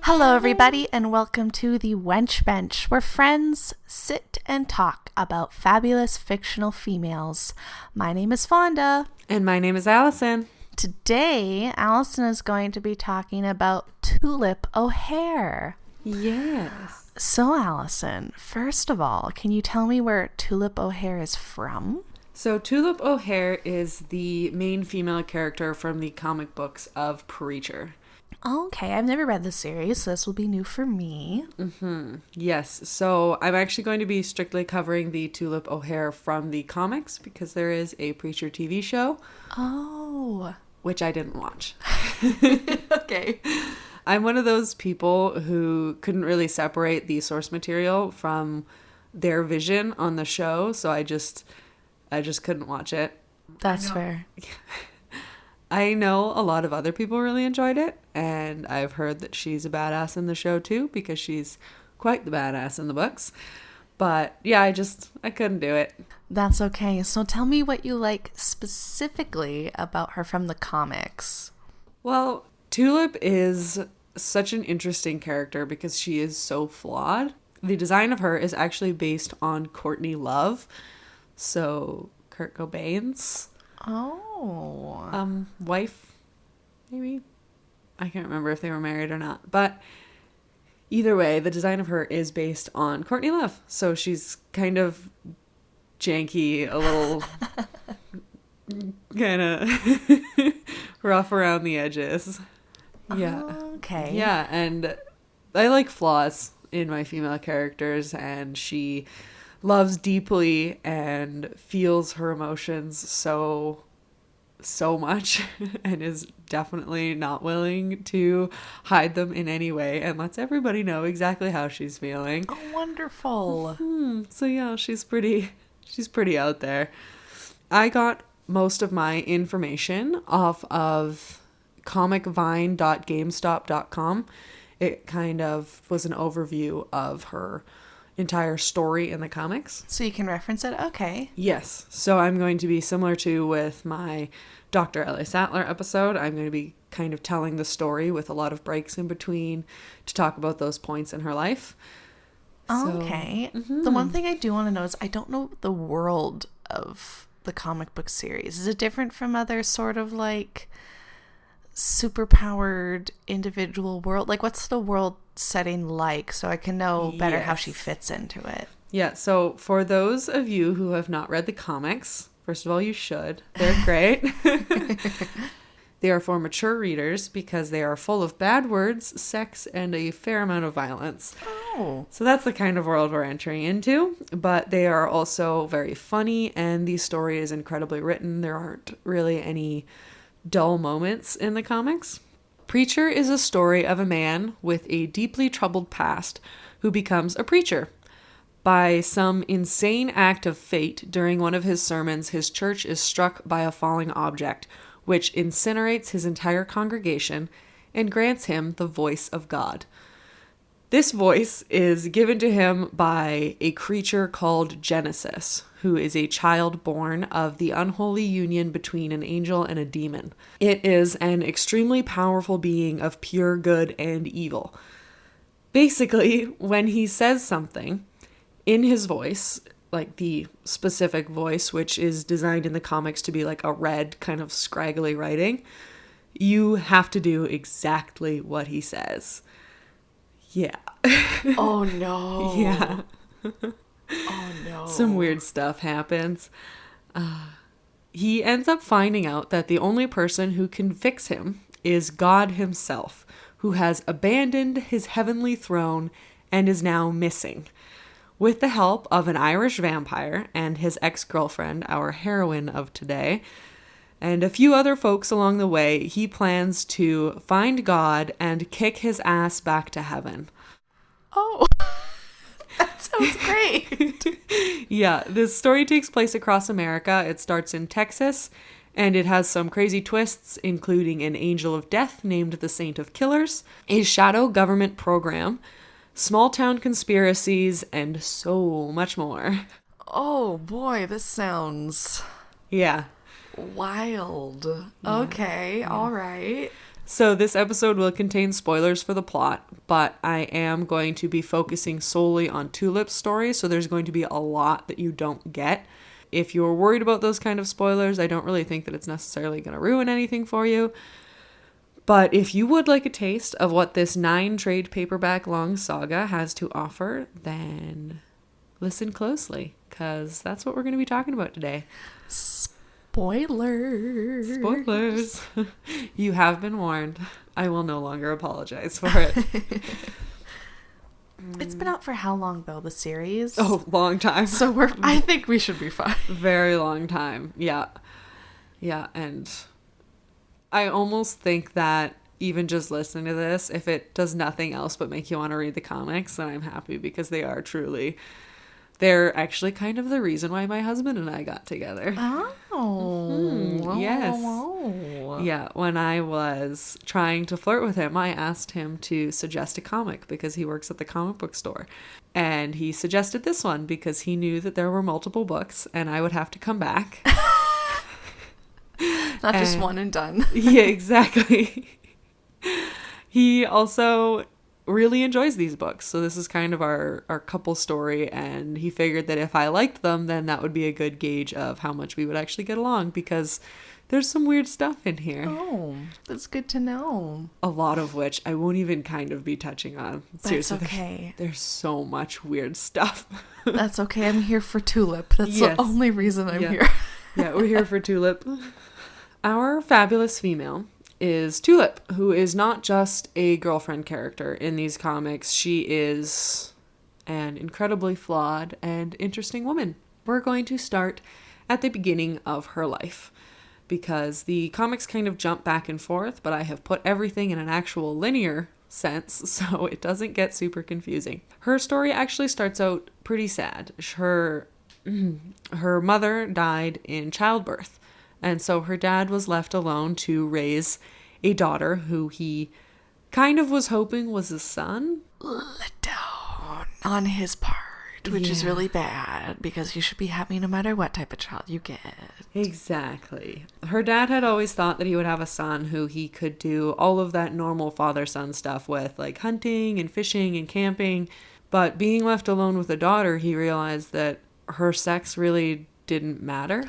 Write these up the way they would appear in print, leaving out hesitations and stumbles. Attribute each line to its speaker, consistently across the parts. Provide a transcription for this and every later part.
Speaker 1: Hello, everybody, and welcome to the Wench Bench, where friends sit and talk about fabulous fictional females. My name is Fonda.
Speaker 2: And my name is Alison.
Speaker 1: Today, Alison is going to be talking about Tulip O'Hare.
Speaker 2: Yes.
Speaker 1: So, Alison, first of all, can you tell me where Tulip O'Hare is from?
Speaker 2: So Tulip O'Hare is the main female character from the comic books of Preacher.
Speaker 1: Okay, I've never read the series, so this will be new for me.
Speaker 2: Yes, so I'm actually going to be strictly covering the Tulip O'Hare from the comics because there is a Preacher TV show.
Speaker 1: Oh.
Speaker 2: Which I didn't watch.
Speaker 1: Okay.
Speaker 2: I'm one of those people who couldn't really separate the source material from their vision on the show, so I just couldn't watch it.
Speaker 1: That's fair.
Speaker 2: I know a lot of other people really enjoyed it, and I've heard that she's a badass in the show too, because she's quite the badass in the books. But yeah, I couldn't do it.
Speaker 1: That's okay. So tell me what you like specifically about her from the comics.
Speaker 2: Well, Tulip is such an interesting character because she is so flawed. The design of her is actually based on Courtney Love, so Kurt Cobain's wife, maybe. I can't remember if they were married or not, but either way, the design of her is based on Courtney Love, so she's kind of janky, a little kind of rough around the edges. Yeah.
Speaker 1: Okay.
Speaker 2: Yeah, and I like flaws in my female characters, and she loves deeply and feels her emotions so much and is definitely not willing to hide them in any way and lets everybody know exactly how she's feeling.
Speaker 1: Oh, wonderful.
Speaker 2: So yeah, she's pretty out there. I got most of my information off of comicvine.gamestop.com. It kind of was an overview of her entire story in the comics.
Speaker 1: So you can reference it? Okay.
Speaker 2: Yes. So I'm going to be similar to with my Dr. Ellie Sattler episode. I'm going to be kind of telling the story with a lot of breaks in between to talk about those points in her life.
Speaker 1: Okay. The one thing I do want to know is I don't know the world of the comic book series. Is it different from other sort of like superpowered individual world? Like, what's the world setting like so I can know better how she fits into it?
Speaker 2: Yeah, so for those of you who have not read the comics, first of all, you should. They're great. They are for mature readers because they are full of bad words, sex, and a fair amount of violence.
Speaker 1: Oh.
Speaker 2: So that's the kind of world we're entering into. But they are also very funny, and the story is incredibly written. There aren't really any dull moments in the comics. Preacher is a story of a man with a deeply troubled past who becomes a preacher. By some insane act of fate, during one of his sermons, his church is struck by a falling object, which incinerates his entire congregation and grants him the voice of God. This voice is given to him by a creature called Genesis, who is a child born of the unholy union between an angel and a demon. It is an extremely powerful being of pure good and evil. Basically, when he says something, in his voice, like the specific voice, which is designed in the comics to be like a red kind of scraggly writing, you have to do exactly what he says. Yeah.
Speaker 1: Oh, no.
Speaker 2: Yeah.
Speaker 1: Oh, no.
Speaker 2: Some weird stuff happens. He ends up finding out that the only person who can fix him is God himself, who has abandoned his heavenly throne and is now missing. With the help of an Irish vampire and his ex-girlfriend, our heroine of today, and a few other folks along the way, he plans to find God and kick his ass back to heaven.
Speaker 1: Oh, that sounds great.
Speaker 2: Yeah, this story takes place across America. It starts in Texas, and it has some crazy twists, including an angel of death named the Saint of Killers, a shadow government program, small town conspiracies, and so much more.
Speaker 1: Oh boy, this sounds
Speaker 2: Yeah.
Speaker 1: wild. Okay, all right.
Speaker 2: So this episode will contain spoilers for the plot, but I am going to be focusing solely on Tulip's story, so there's going to be a lot that you don't get. If you're worried about those kind of spoilers, I don't really think that it's necessarily going to ruin anything for you. But if you would like a taste of what this 9-trade paperback long saga has to offer, then listen closely, because that's what we're going to be talking about today.
Speaker 1: Spoilers.
Speaker 2: Spoilers. You have been warned. I will no longer apologize for it.
Speaker 1: It's been out for how long, though, the series?
Speaker 2: Oh, long time.
Speaker 1: So I think we should be fine.
Speaker 2: Very long time. Yeah. Yeah, and I almost think that even just listening to this, if it does nothing else but make you want to read the comics, then I'm happy, because they are truly... They're actually kind of the reason why my husband and I got together.
Speaker 1: Oh.
Speaker 2: Mm-hmm. Yes.
Speaker 1: Oh.
Speaker 2: Yeah, when I was trying to flirt with him, I asked him to suggest a comic because he works at the comic book store. And he suggested this one because he knew that there were multiple books and I would have to come back.
Speaker 1: Not just one and done.
Speaker 2: Yeah, exactly. He also really enjoys these books, so this is kind of our couple story, and he figured that if I liked them, then that would be a good gauge of how much we would actually get along, because there's some weird stuff in here.
Speaker 1: Oh, that's good to know.
Speaker 2: A lot of which I won't even kind of be touching on. Seriously,
Speaker 1: that's okay.
Speaker 2: There's so much weird stuff.
Speaker 1: That's okay. I'm here for Tulip. That's the only reason I'm here.
Speaker 2: Yeah, we're here for Tulip. Our fabulous female is Tulip, who is not just a girlfriend character in these comics. She is an incredibly flawed and interesting woman. We're going to start at the beginning of her life, because the comics kind of jump back and forth, but I have put everything in an actual linear sense, so it doesn't get super confusing. Her story actually starts out pretty sad. Her mother died in childbirth, and so her dad was left alone to raise a daughter who he kind of was hoping was a son.
Speaker 1: Let down on his part, which is really bad, because you should be happy no matter what type of child you get.
Speaker 2: Exactly. Her dad had always thought that he would have a son who he could do all of that normal father-son stuff with, like hunting and fishing and camping. But being left alone with a daughter, he realized that her sex really didn't matter.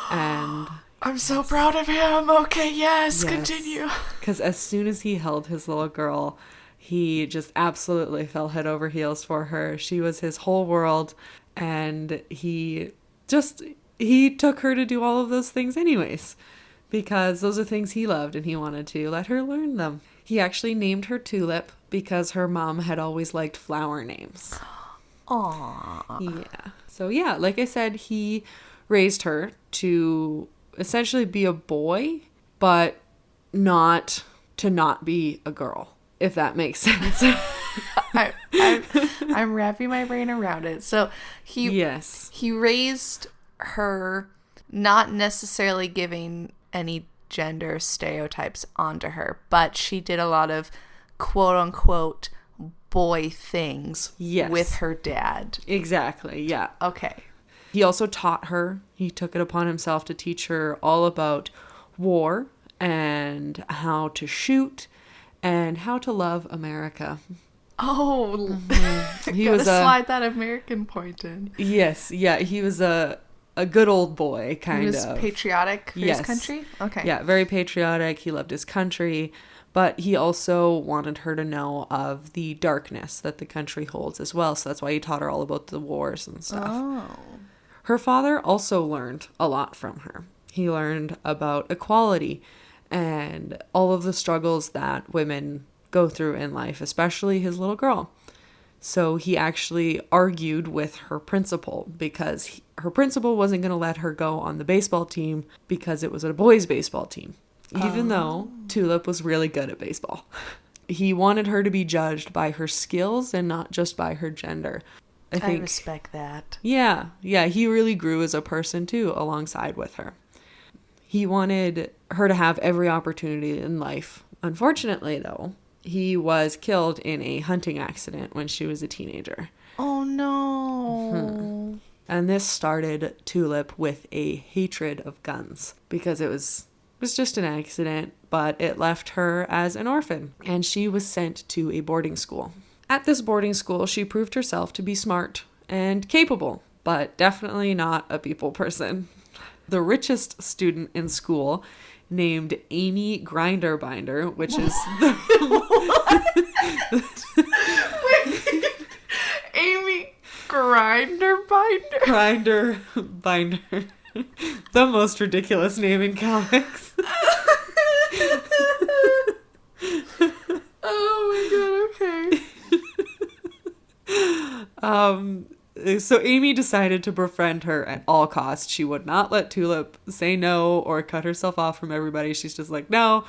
Speaker 2: And
Speaker 1: I'm so proud of him. Okay, yes. Continue.
Speaker 2: Because as soon as he held his little girl, he just absolutely fell head over heels for her. She was his whole world, and he took her to do all of those things anyways, because those are things he loved and he wanted to let her learn them. He actually named her Tulip because her mom had always liked flower names.
Speaker 1: Aww.
Speaker 2: Yeah. So yeah, like I said, he raised her to essentially be a boy, but not to not be a girl, if that makes sense.
Speaker 1: I'm wrapping my brain around it. So he raised her, not necessarily giving any gender stereotypes onto her, but she did a lot of quote unquote boy things with her dad.
Speaker 2: Exactly. Yeah.
Speaker 1: Okay.
Speaker 2: He also taught her, he took it upon himself to teach her all about war and how to shoot and how to love America.
Speaker 1: Oh,
Speaker 2: he was
Speaker 1: slide that American point in.
Speaker 2: Yes, yeah, he was a good old boy, kind of.
Speaker 1: He was patriotic for his country? Okay.
Speaker 2: Yeah, very patriotic. He loved his country, but he also wanted her to know of the darkness that the country holds as well, so that's why he taught her all about the wars and stuff.
Speaker 1: Oh.
Speaker 2: Her father also learned a lot from her. He learned about equality and all of the struggles that women go through in life, especially his little girl. So he actually argued with her principal, because her principal wasn't going to let her go on the baseball team because it was a boys' baseball team, even though Tulip was really good at baseball. He wanted her to be judged by her skills and not just by her gender. I
Speaker 1: respect that.
Speaker 2: Yeah, he really grew as a person too, alongside with her. He wanted her to have every opportunity in life. Unfortunately, though, he was killed in a hunting accident when she was a teenager.
Speaker 1: Oh, no.
Speaker 2: And this started Tulip with a hatred of guns, because it was was just an accident, but it left her as an orphan, and she was sent to a boarding school. At this boarding school, she proved herself to be smart and capable, but definitely not a people person. The richest student in school, named Amy Grinderbinder, which is
Speaker 1: Amy Grinderbinder?
Speaker 2: Grinderbinder. The most ridiculous name in comics.
Speaker 1: Oh my
Speaker 2: god, okay. So Amy decided to befriend her at all costs. She would not let Tulip say no or cut herself off from everybody. She's just like, no,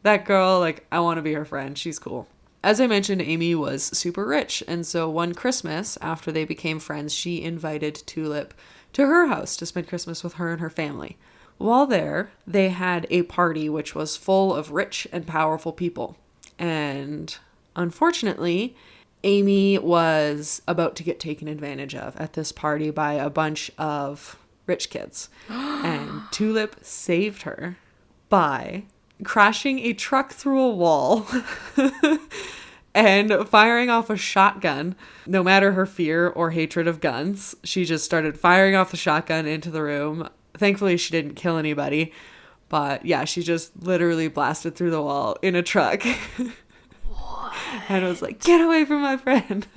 Speaker 2: that girl, like, I want to be her friend. She's cool. As I mentioned, Amy was super rich. And so one Christmas, after they became friends, she invited Tulip to her house to spend Christmas with her and her family. While there, they had a party which was full of rich and powerful people. And unfortunately, Amy was about to get taken advantage of at this party by a bunch of rich kids. And Tulip saved her by crashing a truck through a wall and firing off a shotgun. No matter her fear or hatred of guns, she just started firing off the shotgun into the room. Thankfully, she didn't kill anybody. But yeah, she just literally blasted through the wall in a truck. And I was like, get away from my friend.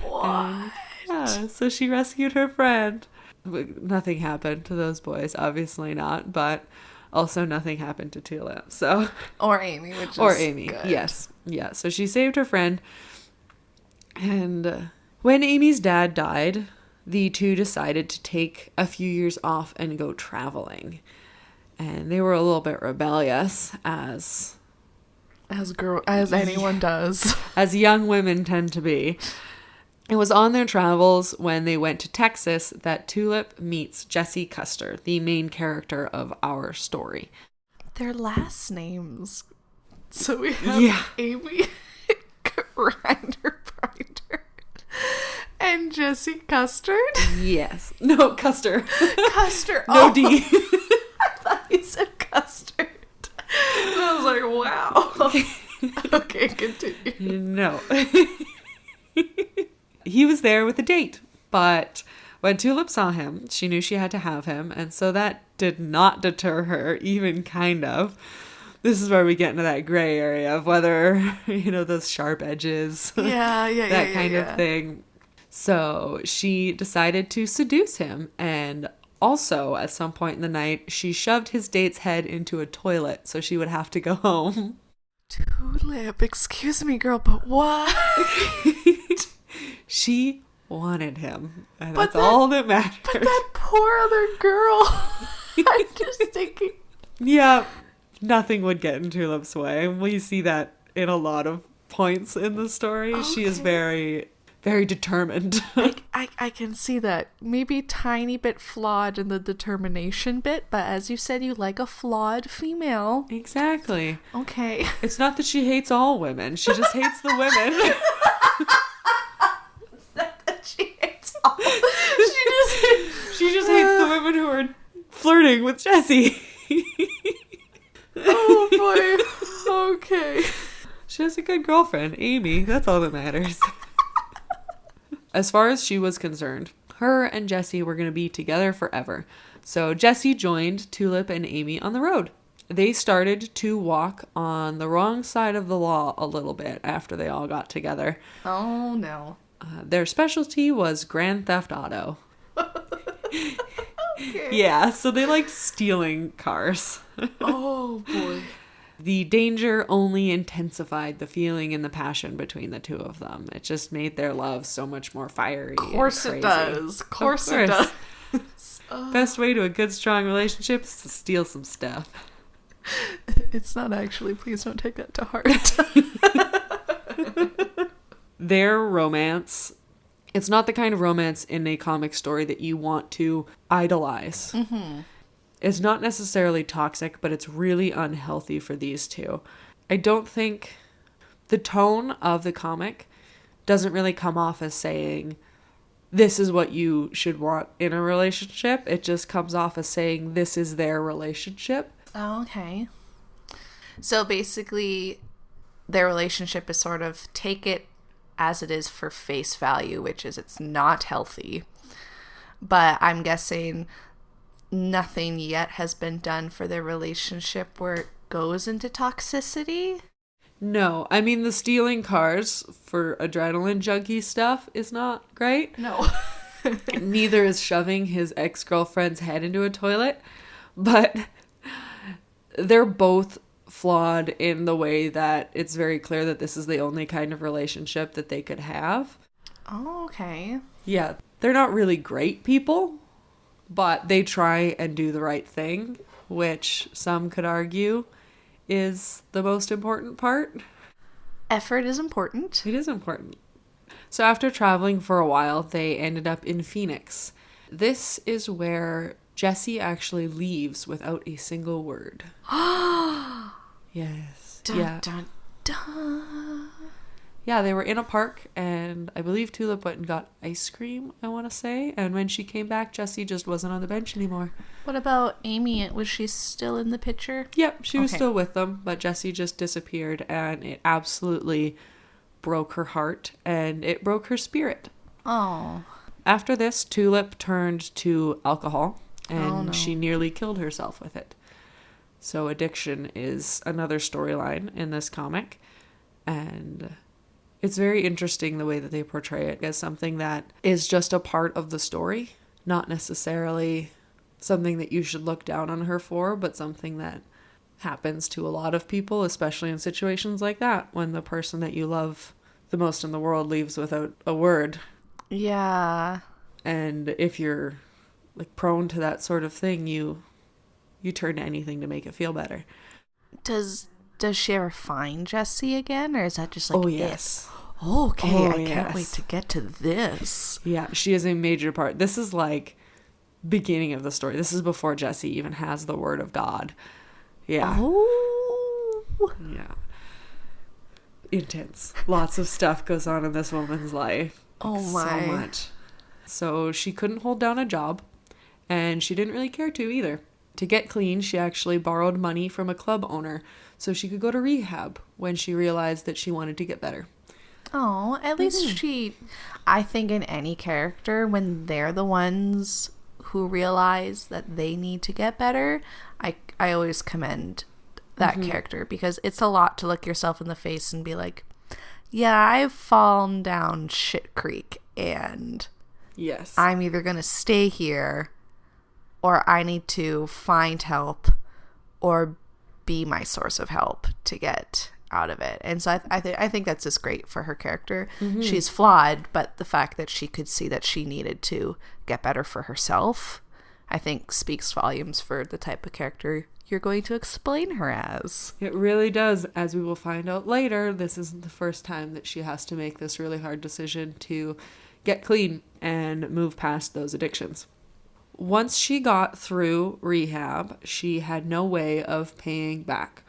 Speaker 1: What?
Speaker 2: Yeah, so she rescued her friend. Nothing happened to those boys, obviously not, but also nothing happened to Tulip. So
Speaker 1: or Amy, which is
Speaker 2: or Amy,
Speaker 1: good.
Speaker 2: Yes. Yeah, so she saved her friend. And when Amy's dad died, the two decided to take a few years off and go traveling. And they were a little bit rebellious as
Speaker 1: anyone does.
Speaker 2: As young women tend to be. It was on their travels when they went to Texas that Tulip meets Jesse Custer, the main character of our story.
Speaker 1: Their last names. So we have Amy Grinderbinder and Jesse Custard.
Speaker 2: Yes. No, Custer.
Speaker 1: Custer.
Speaker 2: No D.
Speaker 1: I thought you said custard. And I was like, wow. Okay, continue.
Speaker 2: No. He was there with a date, but when Tulip saw him, she knew she had to have him, and so that did not deter her, even kind of. This is where we get into that gray area of whether, those sharp edges. That kind of thing. So she decided to seduce him, and also, at some point in the night, she shoved his date's head into a toilet so she would have to go home.
Speaker 1: Tulip, excuse me, girl, but what?
Speaker 2: She wanted him, and that's all that matters.
Speaker 1: But that poor other girl. I'm just thinking.
Speaker 2: Yeah, nothing would get in Tulip's way. We see that in a lot of points in the story. Okay. She is very, very determined.
Speaker 1: I can see that. Maybe tiny bit flawed in the determination bit, but as you said, you like a flawed female.
Speaker 2: Exactly.
Speaker 1: Okay.
Speaker 2: It's not that she hates all women. She just hates the women. She just hates the women who are flirting with Jesse.
Speaker 1: Oh boy. Okay.
Speaker 2: She has a good girlfriend, Amy. That's all that matters. As far as she was concerned, her and Jesse were going to be together forever. So Jesse joined Tulip and Amy on the road. They started to walk on the wrong side of the law a little bit after they all got together.
Speaker 1: Oh no.
Speaker 2: Their specialty was Grand Theft Auto.
Speaker 1: Okay.
Speaker 2: Yeah, so they liked stealing cars.
Speaker 1: Oh boy.
Speaker 2: The danger only intensified the feeling and the passion between the two of them. It just made their love so much more fiery.
Speaker 1: Of course it does. Of course it does.
Speaker 2: Best way to a good, strong relationship is to steal some stuff.
Speaker 1: It's not actually. Please don't take that to heart.
Speaker 2: Their romance, it's not the kind of romance in a comic story that you want to idolize.
Speaker 1: Mm-hmm.
Speaker 2: It's not necessarily toxic, but it's really unhealthy for these two. I don't think the tone of the comic doesn't really come off as saying, this is what you should want in a relationship. It just comes off as saying, this is their relationship.
Speaker 1: Oh, okay. So basically, their relationship is sort of take it as it is for face value, which is it's not healthy. But I'm guessing nothing yet has been done for their relationship where it goes into toxicity.
Speaker 2: No, I mean, the stealing cars for adrenaline junkie stuff is not great.
Speaker 1: No.
Speaker 2: Neither is shoving his ex-girlfriend's head into a toilet. But they're both flawed in the way that it's very clear that this is the only kind of relationship that they could have.
Speaker 1: Oh, okay.
Speaker 2: Yeah, they're not really great people, but they try and do the right thing, which some could argue is the most important part.
Speaker 1: Effort is important.
Speaker 2: It is important. So after traveling for a while, they ended up in Phoenix. This is where Jesse actually leaves without a single word. Yes.
Speaker 1: Dun,
Speaker 2: yeah.
Speaker 1: Dun, dun.
Speaker 2: Yeah, they were in a park, and I believe Tulip went and got ice cream, I want to say. And when she came back, Jesse just wasn't on the bench anymore.
Speaker 1: What about Amy? Was she still in the picture?
Speaker 2: Yep, she was still with them, but Jesse just disappeared, and it absolutely broke her heart, and it broke her spirit.
Speaker 1: Oh.
Speaker 2: After this, Tulip turned to alcohol, and she nearly killed herself with it. So addiction is another storyline in this comic, and it's very interesting the way that they portray it as something that is just a part of the story, not necessarily something that you should look down on her for, but something that happens to a lot of people, especially in situations like that, when the person that you love the most in the world leaves without a word.
Speaker 1: Yeah.
Speaker 2: And if you're like prone to that sort of thing, you turn to anything to make it feel better.
Speaker 1: Does she ever find Jesse again, or is that just like
Speaker 2: yes.
Speaker 1: Oh, okay, I can't wait to get to this.
Speaker 2: Yeah, she is a major part. This is like beginning of the story. This is before Jesse even has the word of God. Yeah.
Speaker 1: Oh.
Speaker 2: Yeah. Intense. Lots of stuff goes on in this woman's life.
Speaker 1: Oh my.
Speaker 2: So much. So she couldn't hold down a job, and she didn't really care to either. To get clean, she actually borrowed money from a club owner so she could go to rehab when she realized that she wanted to get better.
Speaker 1: Oh, at least I think in any character, when they're the ones who realize that they need to get better, I always commend that character, because it's a lot to look yourself in the face and be like, yeah, I've fallen down shit creek, and
Speaker 2: yes,
Speaker 1: I'm either going to stay here or I need to find help or be my source of help to get out of it. And so I think that's just great for her character. She's flawed, but the fact that she could see that she needed to get better for herself, I think speaks volumes for the type of character you're going to explain her as.
Speaker 2: It really does. As we will find out later, this isn't the first time that she has to make this really hard decision to get clean and move past those addictions. Once she got through rehab, she had no way of paying back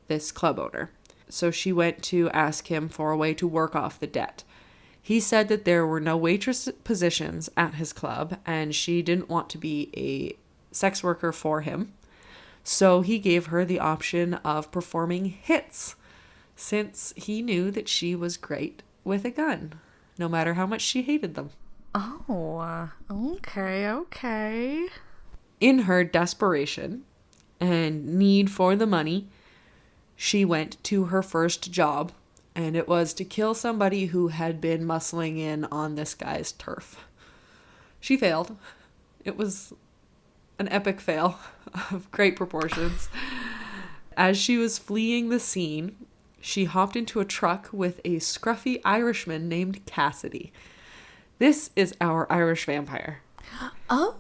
Speaker 2: this club owner. So she went to ask him for a way to work off the debt. He said that there were no waitress positions at his club, and she didn't want to be a sex worker for him. So he gave her the option of performing hits, since he knew that she was great with a gun, no matter how much she hated them.
Speaker 1: Oh, okay.
Speaker 2: In her desperation and need for the money, she went to her first job, and it was to kill somebody who had been muscling in on this guy's turf. She failed. It was an epic fail of great proportions. As she was fleeing the scene, she hopped into a truck with a scruffy Irishman named Cassidy. This is our Irish vampire.
Speaker 1: Oh.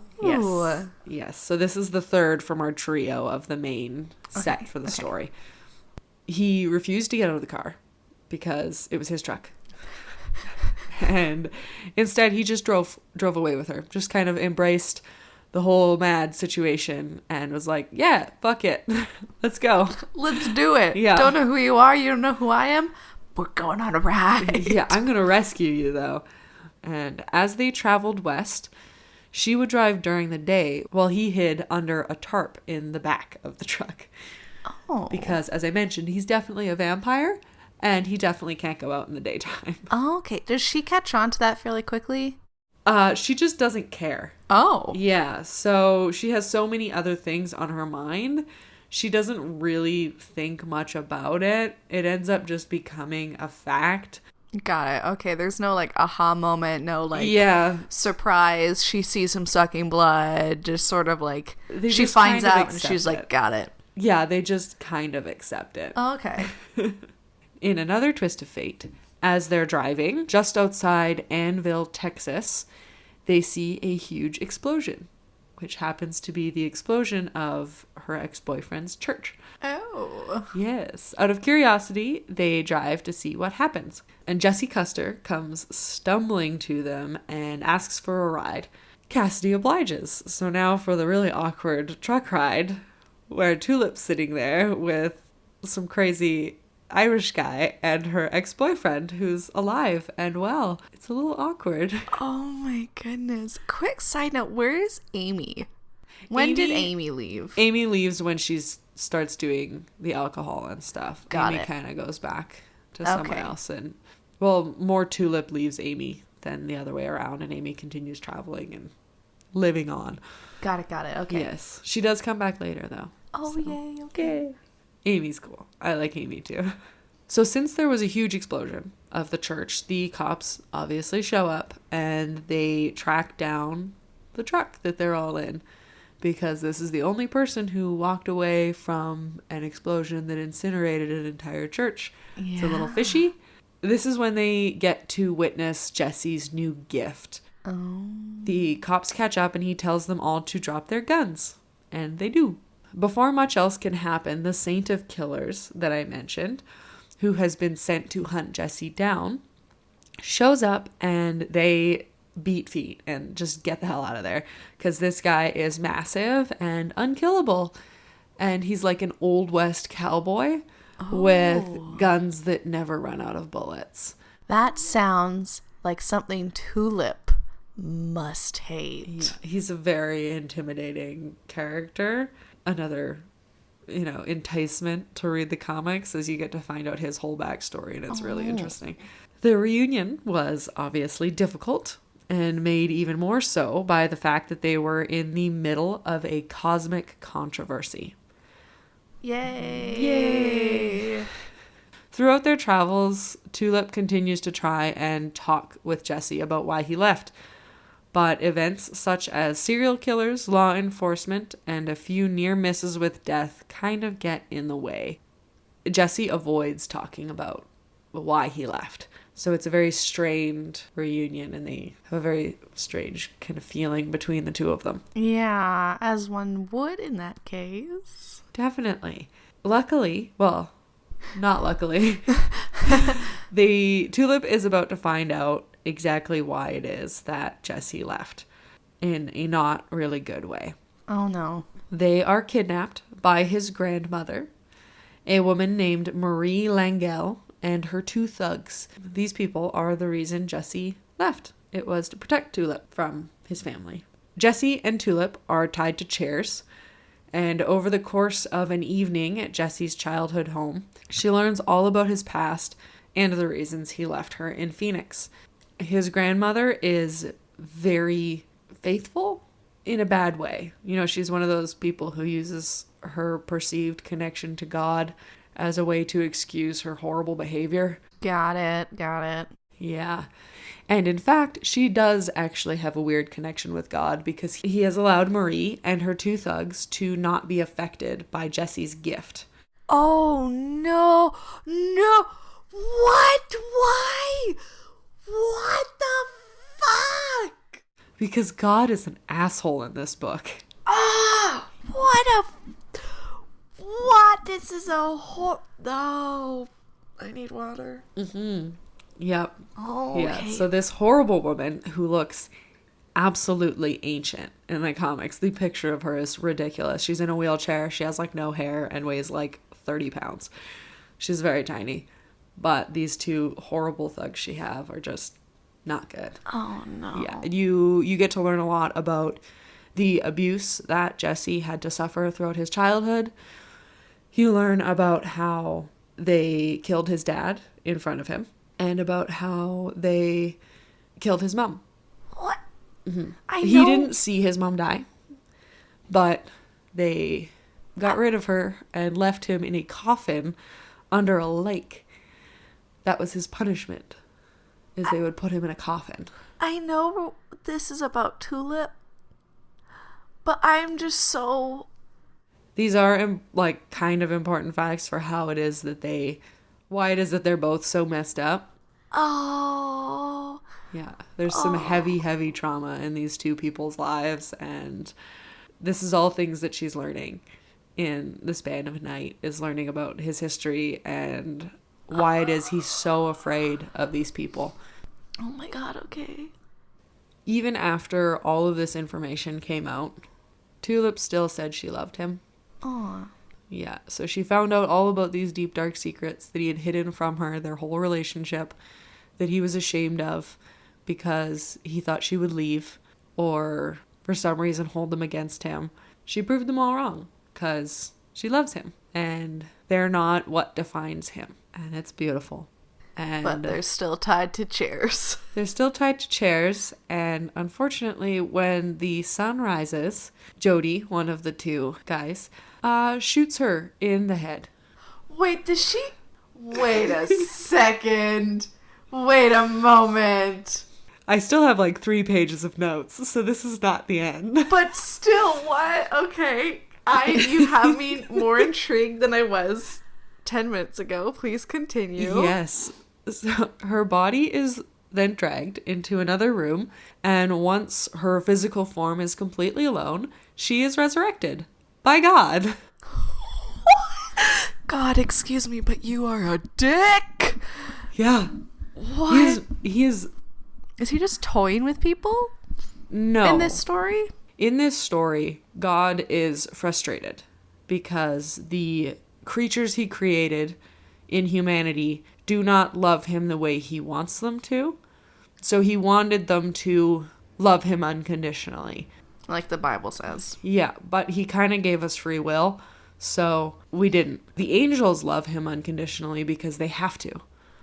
Speaker 2: Yes. So this is the third from our trio of the main set for the story. He refused to get out of the car because it was his truck. And instead he just drove away with her. Just kind of embraced the whole mad situation and was like, yeah, fuck it. Let's go.
Speaker 1: Let's do it.
Speaker 2: Yeah.
Speaker 1: Don't know who you are. You don't know who I am. We're going on a ride.
Speaker 2: Yeah, I'm going to rescue you though. And as they traveled west, She would drive during the day while he hid under a tarp in the back of the truck.
Speaker 1: Oh.
Speaker 2: Because, as I mentioned, he's definitely a vampire, and he definitely can't go out in the daytime.
Speaker 1: Oh, okay. Does she catch on to that fairly quickly?
Speaker 2: She just doesn't care.
Speaker 1: Oh.
Speaker 2: Yeah, so she has so many other things on her mind. She doesn't really think much about it. It ends up just becoming a fact.
Speaker 1: Got it. Okay, there's no like aha moment, no like surprise. She sees him sucking blood, just sort of like she finds out and she's like, got it.
Speaker 2: Yeah, they just kind of accept it.
Speaker 1: Oh, okay.
Speaker 2: In another twist of fate, as they're driving just outside Annville, Texas, they see a huge explosion, which happens to be the explosion of her ex-boyfriend's church.
Speaker 1: Oh.
Speaker 2: Yes. Out of curiosity, they drive to see what happens. And Jesse Custer comes stumbling to them and asks for a ride. Cassidy obliges. So now for the really awkward truck ride, where Tulip's sitting there with some crazy Irish guy and her ex-boyfriend who's alive and well. It's a little awkward.
Speaker 1: Oh my goodness. Quick side note, where is Amy? When did Amy leave?
Speaker 2: Amy leaves when she starts doing the alcohol and stuff.
Speaker 1: Got
Speaker 2: Amy
Speaker 1: it.
Speaker 2: kind of goes back to someone else. And, well, more Tulip leaves Amy than the other way around, and Amy continues traveling and living on.
Speaker 1: Got it. Okay.
Speaker 2: Yes. She does come back later, though.
Speaker 1: Oh,
Speaker 2: so,
Speaker 1: yay. Okay.
Speaker 2: Yay. Amy's cool. I like Amy, too. So since there was a huge explosion of the church, the cops obviously show up, and they track down the truck that they're all in, because this is the only person who walked away from an explosion that incinerated an entire church. Yeah. It's a little fishy. This is when they get to witness Jesse's new gift.
Speaker 1: Oh.
Speaker 2: The cops catch up and he tells them all to drop their guns. And they do. Before much else can happen, the Saint of Killers that I mentioned, who has been sent to hunt Jesse down, shows up, and they beat feet and just get the hell out of there, because this guy is massive and unkillable, and he's like an old west cowboy with guns that never run out of bullets.
Speaker 1: That sounds like something Tulip must hate.
Speaker 2: Yeah, he's a very intimidating character. Another enticement to read the comics as you get to find out his whole backstory, and it's really interesting. The reunion was obviously difficult, and made even more so by the fact that they were in the middle of a cosmic controversy.
Speaker 1: Yay!
Speaker 2: Throughout their travels, Tulip continues to try and talk with Jesse about why he left. But events such as serial killers, law enforcement, and a few near misses with death kind of get in the way. Jesse avoids talking about why he left. So it's a very strained reunion, and they have a very strange kind of feeling between the two of them.
Speaker 1: Yeah, as one would in that case.
Speaker 2: Definitely. Luckily, well, not luckily, the Tulip is about to find out exactly why it is that Jesse left in a not really good way.
Speaker 1: Oh no.
Speaker 2: They are kidnapped by his grandmother, a woman named Marie Langell, and her two thugs. These people are the reason Jesse left. It was to protect Tulip from his family. Jesse and Tulip are tied to chairs, and over the course of an evening at Jesse's childhood home, she learns all about his past and the reasons he left her in Phoenix. His grandmother is very faithful in a bad way. She's one of those people who uses her perceived connection to God as a way to excuse her horrible behavior.
Speaker 1: Got it.
Speaker 2: Yeah. And in fact, she does actually have a weird connection with God, because he has allowed Marie and her two thugs to not be affected by Jesse's gift.
Speaker 1: Oh, no. What? Why? What the fuck?
Speaker 2: Because God is an asshole in this book.
Speaker 1: Ah! What? This is a No. I need water.
Speaker 2: Mm-hmm. Yep.
Speaker 1: Oh,
Speaker 2: yeah.
Speaker 1: okay.
Speaker 2: So this horrible woman who looks absolutely ancient in the comics, the picture of her is ridiculous. She's in a wheelchair. She has no hair and weighs 30 pounds. She's very tiny. But these two horrible thugs she have are just not good.
Speaker 1: Oh, no.
Speaker 2: Yeah, you get to learn a lot about the abuse that Jesse had to suffer throughout his childhood. You learn about how they killed his dad in front of him and about how they killed his mom.
Speaker 1: What?
Speaker 2: Mm-hmm.
Speaker 1: I know.
Speaker 2: He didn't see his mom die, but they got rid of her and left him in a coffin under a lake. That was his punishment, is they would put him in a coffin.
Speaker 1: I know this is about Tulip, but I'm just so...
Speaker 2: These are, like, kind of important facts for how it is that why it is that they're both so messed up.
Speaker 1: Oh.
Speaker 2: Yeah, there's some heavy, heavy trauma in these two people's lives, and this is all things that she's learning in the span of a night, is learning about his history and why it is he's so afraid of these people.
Speaker 1: Oh my God, okay.
Speaker 2: Even after all of this information came out, Tulip still said she loved him.
Speaker 1: Aw.
Speaker 2: Yeah, so she found out all about these deep, dark secrets that he had hidden from her, their whole relationship, that he was ashamed of because he thought she would leave or for some reason hold them against him. She proved them all wrong because she loves him and they're not what defines him. And it's beautiful.
Speaker 1: But they're still tied to chairs.
Speaker 2: They're still tied to chairs, and unfortunately, when the sun rises, Jody, one of the two guys, shoots her in the head.
Speaker 1: Wait, does she... Wait a second. Wait a moment.
Speaker 2: I still have like 3 pages of notes, so this is not the end.
Speaker 1: But still, what? Okay. You have me more intrigued than I was 10 minutes ago. Please continue.
Speaker 2: Yes. So her body is then dragged into another room, and once her physical form is completely alone, she is resurrected by God.
Speaker 1: God, excuse me, but you are a dick.
Speaker 2: Yeah.
Speaker 1: What?
Speaker 2: He is...
Speaker 1: Is he just toying with people?
Speaker 2: No.
Speaker 1: In this story?
Speaker 2: In this story, God is frustrated because the creatures he created in humanity do not love him the way he wants them to. So he wanted them to love him unconditionally.
Speaker 1: Like the Bible says.
Speaker 2: Yeah, but he kind of gave us free will, so we didn't. The angels love him unconditionally because they have to.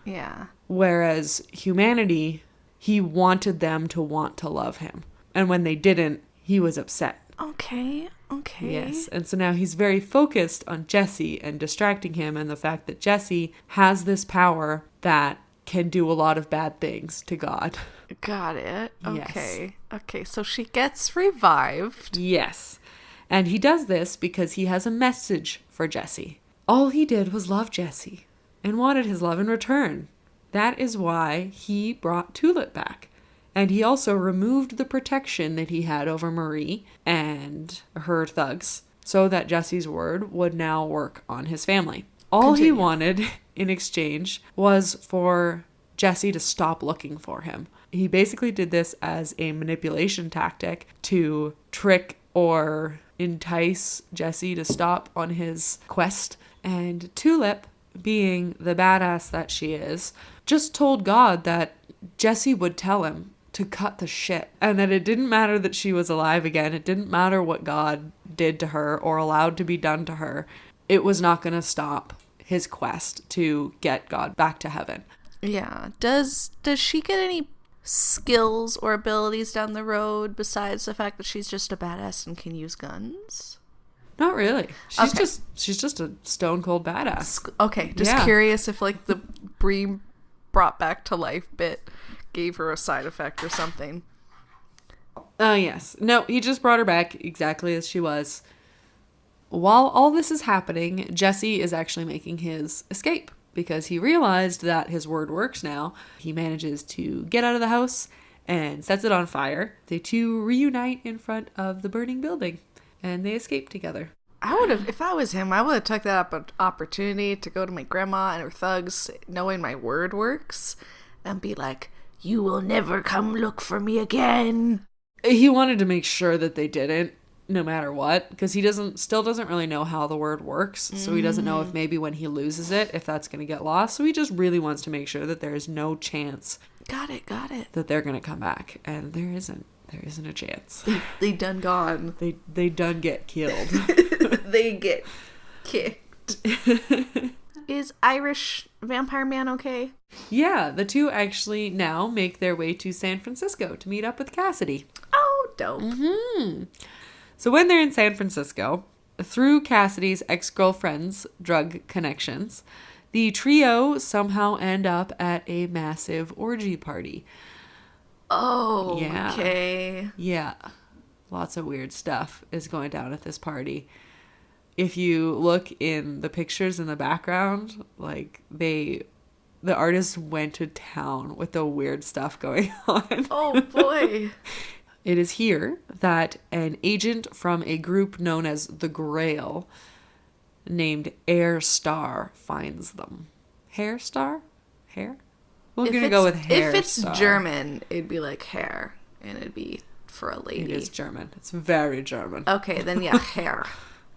Speaker 1: Yeah.
Speaker 2: Whereas humanity, he wanted them to want to love him. And when they didn't, he was upset.
Speaker 1: Okay.
Speaker 2: Yes, and so now he's very focused on Jesse and distracting him and the fact that Jesse has this power that can do a lot of bad things to God.
Speaker 1: Got it. Okay.
Speaker 2: Yes.
Speaker 1: Okay, so she gets revived.
Speaker 2: Yes, and he does this because he has a message for Jesse. All he did was love Jesse and wanted his love in return. That is why he brought Tulip back. And he also removed the protection that he had over Marie and her thugs so that Jesse's word would now work on his family. All he wanted in exchange was for Jesse to stop looking for him. He basically did this as a manipulation tactic to trick or entice Jesse to stop on his quest. And Tulip, being the badass that she is, just told God that Jesse would tell him to cut the shit, and that it didn't matter that she was alive again. It didn't matter what God did to her or allowed to be done to her. It was not going to stop his quest to get God back to heaven.
Speaker 1: Yeah. Does she get any skills or abilities down the road besides the fact that she's just a badass and can use guns?
Speaker 2: Not really. She's just a stone cold badass.
Speaker 1: Okay, just curious if like the Bree brought back to life bit gave her a side effect or something.
Speaker 2: Oh, yes. No, he just brought her back exactly as she was. While all this is happening, Jesse is actually making his escape because he realized that his word works now. He manages to get out of the house and sets it on fire. The two reunite in front of the burning building and they escape together.
Speaker 1: I would have, if I was him, I would have took that opportunity to go to my grandma and her thugs, knowing my word works, and be like, "You will never come look for me again."
Speaker 2: He wanted to make sure that they didn't, no matter what, because he still doesn't really know how the word works. So he doesn't know if maybe when he loses it, if that's going to get lost. So he just really wants to make sure that there is no chance
Speaker 1: Got it.
Speaker 2: That they're going to come back. And there isn't a chance.
Speaker 1: They done gone.
Speaker 2: They done get killed.
Speaker 1: They get kicked. Is Irish Vampire Man okay?
Speaker 2: Yeah, the two actually now make their way to San Francisco to meet up with Cassidy.
Speaker 1: Oh, dope.
Speaker 2: Mm-hmm. So when they're in San Francisco, through Cassidy's ex-girlfriend's drug connections, the trio somehow end up at a massive orgy party.
Speaker 1: Oh,
Speaker 2: yeah.
Speaker 1: Okay.
Speaker 2: Yeah. Lots of weird stuff is going down at this party. If you look in the pictures in the background, like the artists went to town with the weird stuff going on.
Speaker 1: Oh boy.
Speaker 2: It is here that an agent from a group known as the Grail named Air Star finds them. Hair Star? Hair? We're going to go with Hair
Speaker 1: If it's
Speaker 2: Star.
Speaker 1: German, it'd be like hair, and it'd be for a lady.
Speaker 2: It is German. It's very German.
Speaker 1: Okay, then yeah, hair.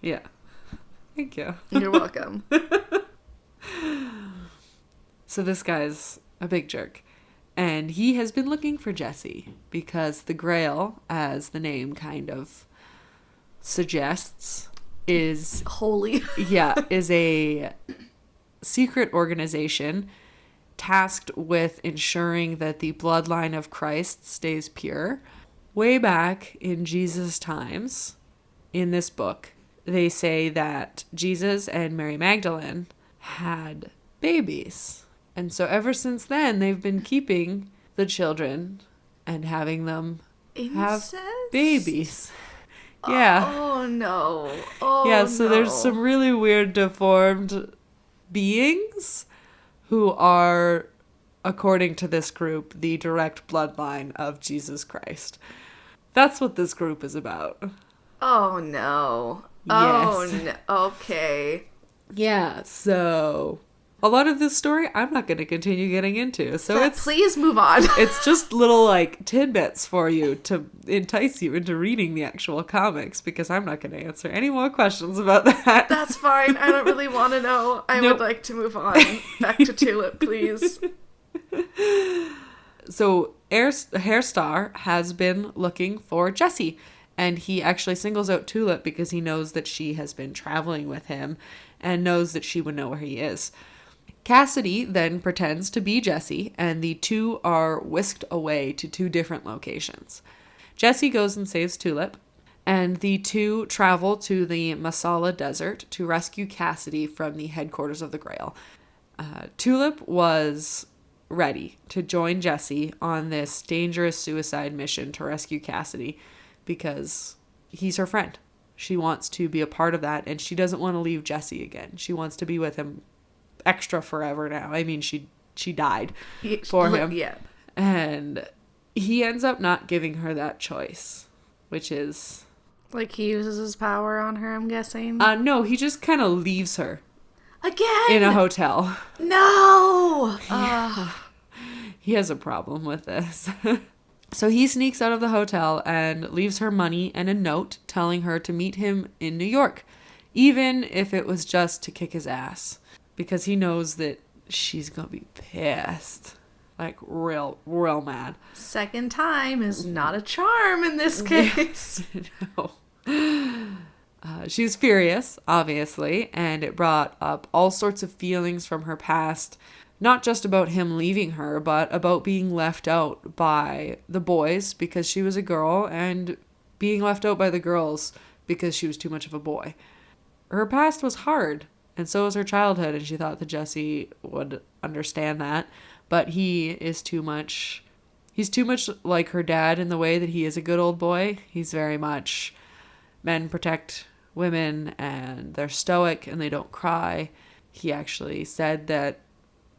Speaker 2: Yeah. Thank you.
Speaker 1: You're welcome.
Speaker 2: So this guy's a big jerk. And he has been looking for Jesse because the Grail, as the name kind of suggests, is...
Speaker 1: Holy.
Speaker 2: Yeah, is a secret organization tasked with ensuring that the bloodline of Christ stays pure. Way back in Jesus' times, in this book, they say that Jesus and Mary Magdalene had babies. And so ever since then, they've been keeping the children and having them have babies. Yeah.
Speaker 1: Oh, no. Oh,
Speaker 2: yeah, so
Speaker 1: no.
Speaker 2: there's some really weird, deformed beings who are, according to this group, the direct bloodline of Jesus Christ. That's what this group is about.
Speaker 1: Oh, no.
Speaker 2: Yes.
Speaker 1: Oh, no. Okay.
Speaker 2: Yeah, so a lot of this story I'm not going to continue getting into. So
Speaker 1: please move on.
Speaker 2: It's just little like tidbits for you to entice you into reading the actual comics, because I'm not going to answer any more questions about that.
Speaker 1: That's fine. I don't really want to know. I would like to move on. Back to Tulip, please.
Speaker 2: So Hair Star has been looking for Jesse, and he actually singles out Tulip because he knows that she has been traveling with him and knows that she would know where he is. Cassidy then pretends to be Jesse, and the two are whisked away to two different locations. Jesse goes and saves Tulip, and the two travel to the Masala Desert to rescue Cassidy from the headquarters of the Grail. Tulip was ready to join Jesse on this dangerous suicide mission to rescue Cassidy because he's her friend. She wants to be a part of that, and she doesn't want to leave Jesse again. She wants to be with him extra forever now. I mean, she died for him.
Speaker 1: Yeah.
Speaker 2: And he ends up not giving her that choice, which is...
Speaker 1: Like he uses his power on her, I'm guessing?
Speaker 2: No, he just kind of leaves her.
Speaker 1: Again?
Speaker 2: In a hotel.
Speaker 1: No!
Speaker 2: Yeah. He has a problem with this. So he sneaks out of the hotel and leaves her money and a note telling her to meet him in New York, even if it was just to kick his ass, because he knows that she's gonna be pissed, like real mad.
Speaker 1: Second time is not a charm in this case.
Speaker 2: No. She was furious, obviously, and it brought up all sorts of feelings from her past, not just about him leaving her, but about being left out by the boys because she was a girl, and being left out by the girls because she was too much of a boy. Her past was hard, and so was her childhood, and she thought that Jesse would understand that, but he's too much like her dad in the way that he is a good old boy. He's very much, men protect women, and they're stoic, and they don't cry. He actually said that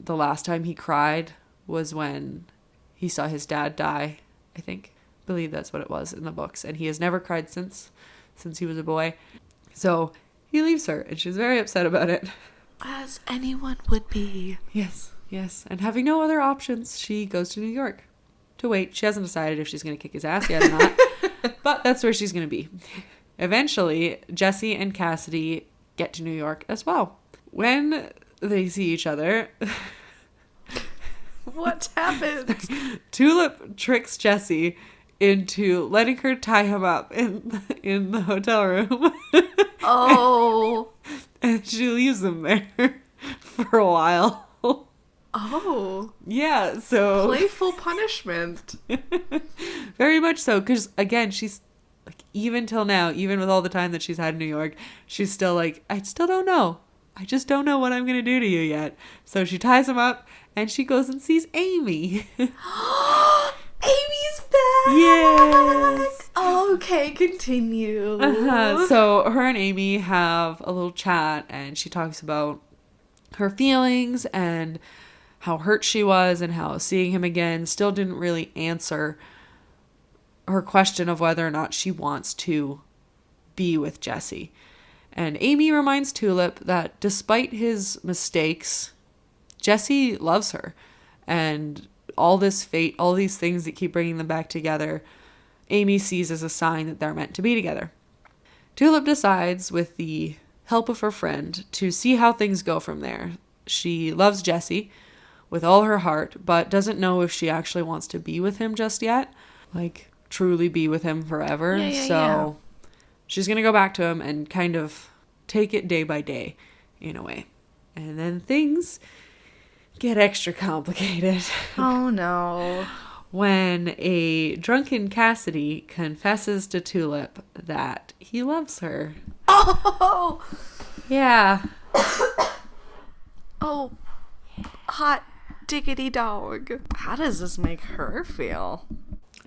Speaker 2: the last time he cried was when he saw his dad die, I believe that's what it was in the books. And he has never cried since he was a boy. So he leaves her, and she's very upset about it.
Speaker 1: As anyone would be.
Speaker 2: Yes. And having no other options, she goes to New York to wait. She hasn't decided if she's going to kick his ass yet or not, but that's where she's going to be. Eventually, Jesse and Cassidy get to New York as well. When they see each other,
Speaker 1: What happens?
Speaker 2: Tulip tricks Jessie into letting her tie him up in the hotel room.
Speaker 1: Oh.
Speaker 2: And she leaves him there for a while.
Speaker 1: Oh.
Speaker 2: Yeah, so...
Speaker 1: Playful punishment.
Speaker 2: Very much so, because, again, she's, like, even till now, even with all the time that she's had in New York, she's still like, I still don't know. I just don't know what I'm going to do to you yet. So she ties him up, and she goes and sees Amy.
Speaker 1: Amy's back!
Speaker 2: Yes!
Speaker 1: Okay, continue.
Speaker 2: So her and Amy have a little chat, and she talks about her feelings and how hurt she was and how seeing him again still didn't really answer her question of whether or not she wants to be with Jessie. And Amy reminds Tulip that despite his mistakes, Jessie loves her. And all this fate, all these things that keep bringing them back together, Amy sees as a sign that they're meant to be together. Tulip decides, with the help of her friend, to see how things go from there. She loves Jessie with all her heart, but doesn't know if she actually wants to be with him just yet. Like, truly be with him forever. So she's going to go back to him and kind of take it day by day, in a way. And then things get extra complicated.
Speaker 1: Oh, no.
Speaker 2: When a drunken Cassidy confesses to Tulip that he loves her.
Speaker 1: Oh!
Speaker 2: Yeah.
Speaker 1: Oh, hot diggity dog. How does this make her feel?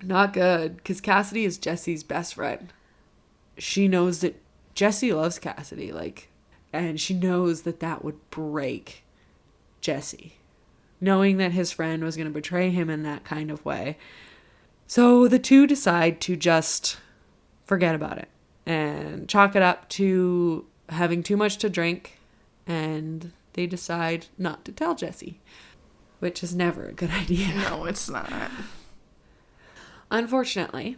Speaker 2: Not good, because Cassidy is Jessie's best friend. She knows that Jessie loves Cassidy, and she knows that that would break Jessie, knowing that his friend was going to betray him in that kind of way. So the two decide to just forget about it and chalk it up to having too much to drink, and they decide not to tell Jessie, which is never a good idea.
Speaker 1: No, it's not.
Speaker 2: Unfortunately,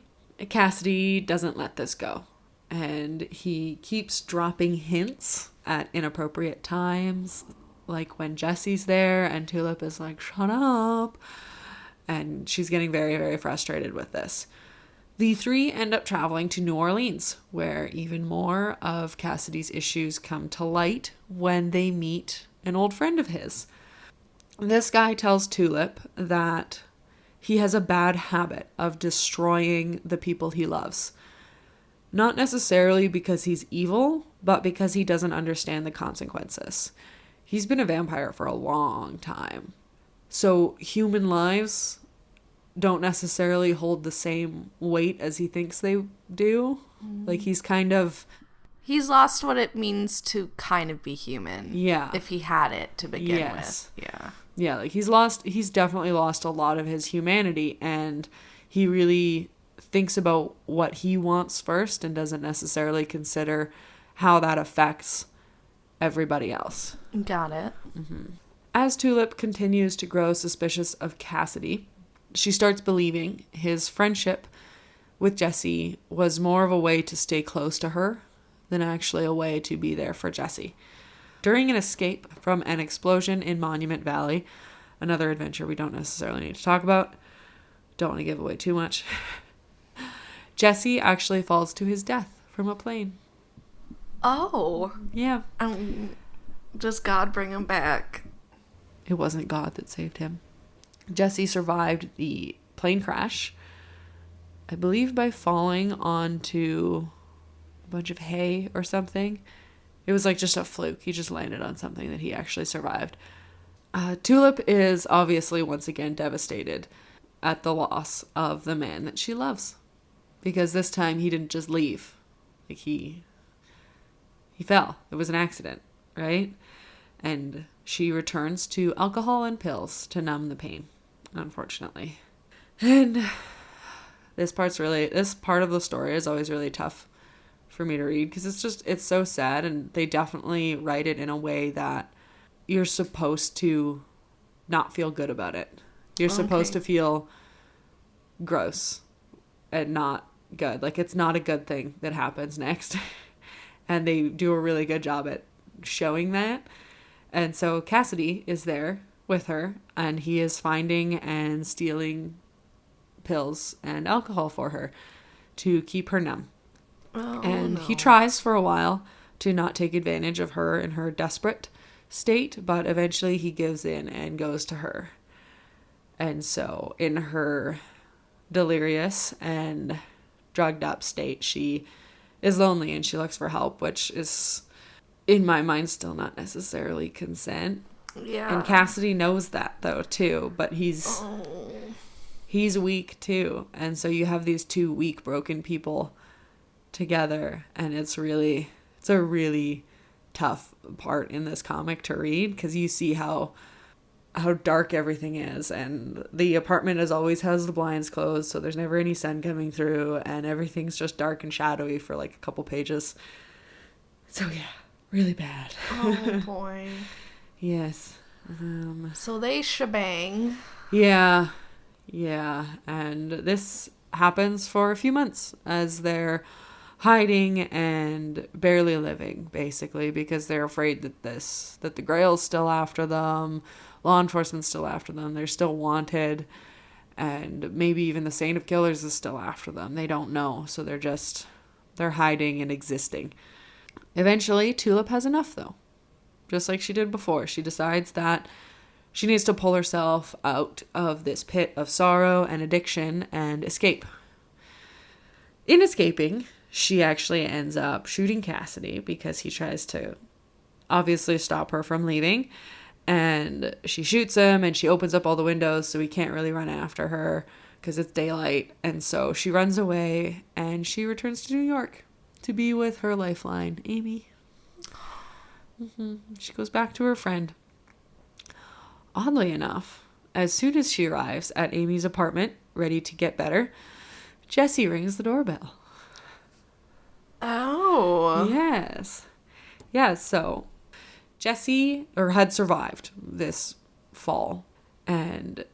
Speaker 2: Cassidy doesn't let this go, and he keeps dropping hints at inappropriate times, like when Jessie's there and Tulip is like, shut up, and she's getting very, very frustrated with this. The three end up traveling to New Orleans, where even more of Cassidy's issues come to light when they meet an old friend of his. This guy tells Tulip that he has a bad habit of destroying the people he loves. Not necessarily because he's evil, but because he doesn't understand the consequences. He's been a vampire for a long time. So human lives don't necessarily hold the same weight as he thinks they do. Like,
Speaker 1: He's lost what it means to kind of be human.
Speaker 2: Yeah.
Speaker 1: If he had it to begin with. Yeah.
Speaker 2: Yeah, like he's definitely lost a lot of his humanity, and he really thinks about what he wants first and doesn't necessarily consider how that affects everybody else.
Speaker 1: Got it.
Speaker 2: Mm-hmm. As Tulip continues to grow suspicious of Cassidy, she starts believing his friendship with Jessie was more of a way to stay close to her than actually a way to be there for Jessie. During an escape from an explosion in Monument Valley, another adventure we don't necessarily need to talk about, don't want to give away too much, Jessie actually falls to his death from a plane.
Speaker 1: Oh.
Speaker 2: Yeah.
Speaker 1: Does God bring him back?
Speaker 2: It wasn't God that saved him. Jessie survived the plane crash, I believe by falling onto a bunch of hay or something. It was like just a fluke. He just landed on something that he actually survived. Tulip is obviously once again devastated at the loss of the man that she loves. Because this time he didn't just leave. Like he fell. It was an accident, right? And she returns to alcohol and pills to numb the pain, unfortunately. And this part of the story is always really tough for me to read because it's so sad, and they definitely write it in a way that you're supposed to not feel good about it. You're supposed to feel gross and not good. Like, it's not a good thing that happens next. And they do a really good job at showing that. And so Cassidy is there with her, and he is finding and stealing pills and alcohol for her to keep her numb. He tries for a while to not take advantage of her in her desperate state, but eventually he gives in and goes to her. And so in her delirious and drugged up state, she is lonely and she looks for help, which is, in my mind, still not necessarily consent.
Speaker 1: Yeah.
Speaker 2: And Cassidy knows that, though, too, but he's weak, too. And so you have these two weak, broken people together, and it's a really tough part in this comic to read, because you see how dark everything is, and the apartment always has the blinds closed, so there's never any sun coming through, and everything's just dark and shadowy for like a couple pages. So yeah, really bad.
Speaker 1: Oh boy.
Speaker 2: Yes.
Speaker 1: So they shebang.
Speaker 2: Yeah, and this happens for a few months as they're hiding and barely living, basically, because they're afraid that the Grail's still after them, law enforcement's still after them, they're still wanted, and maybe even the Saint of Killers is still after them. They don't know, so they're hiding and existing. Eventually, Tulip has enough, though. Just like she did before, she decides that she needs to pull herself out of this pit of sorrow and addiction and escape. In escaping, she actually ends up shooting Cassidy because he tries to obviously stop her from leaving. And she shoots him, and she opens up all the windows so he can't really run after her because it's daylight. And so she runs away, and she returns to New York to be with her lifeline, Amy. She goes back to her friend. Oddly enough, as soon as she arrives at Amy's apartment, ready to get better, Jesse rings the doorbell.
Speaker 1: Oh.
Speaker 2: Yes. Yeah, so Jesse had survived this fall, and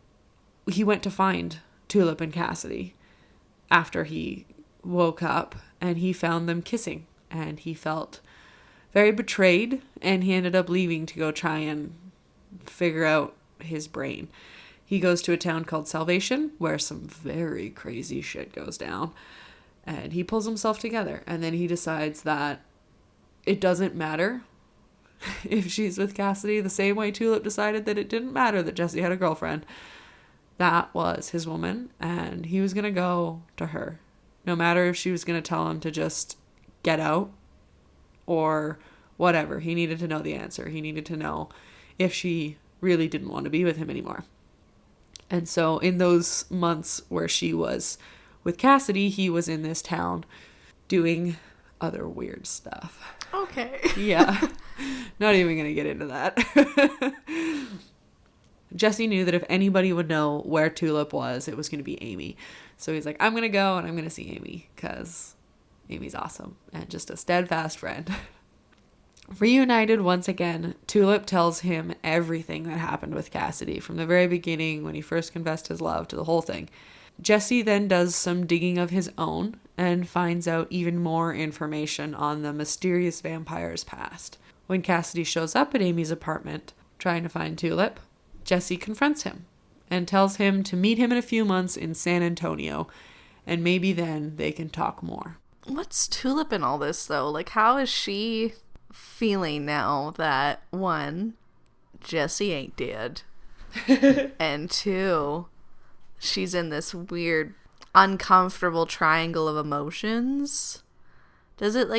Speaker 2: he went to find Tulip and Cassidy after he woke up, and he found them kissing, and he felt very betrayed, and he ended up leaving to go try and figure out his brain. He goes to a town called Salvation, where some very crazy shit goes down, and he pulls himself together, and then he decides that it doesn't matter if she's with Cassidy, the same way Tulip decided that it didn't matter that Jesse had a girlfriend. That was his woman, and he was going to go to her. No matter if she was going to tell him to just get out or whatever. He needed to know the answer. He needed to know if she really didn't want to be with him anymore. And so in those months where she was with Cassidy, he was in this town doing other weird stuff.
Speaker 1: Okay.
Speaker 2: Yeah. Not even going to get into that. Jesse knew that if anybody would know where Tulip was, it was going to be Amy. So he's like, I'm going to go and I'm going to see Amy because Amy's awesome and just a steadfast friend. Reunited once again, Tulip tells him everything that happened with Cassidy from the very beginning when he first confessed his love to the whole thing. Jesse then does some digging of his own and finds out even more information on the mysterious vampire's past. When Cassidy shows up at Amy's apartment trying to find Tulip, Jesse confronts him and tells him to meet him in a few months in San Antonio, and maybe then they can talk more.
Speaker 1: What's Tulip in all this, though? Like, how is she feeling now that, one, Jesse ain't dead, and two, she's in this weird, uncomfortable triangle of emotions? Does it,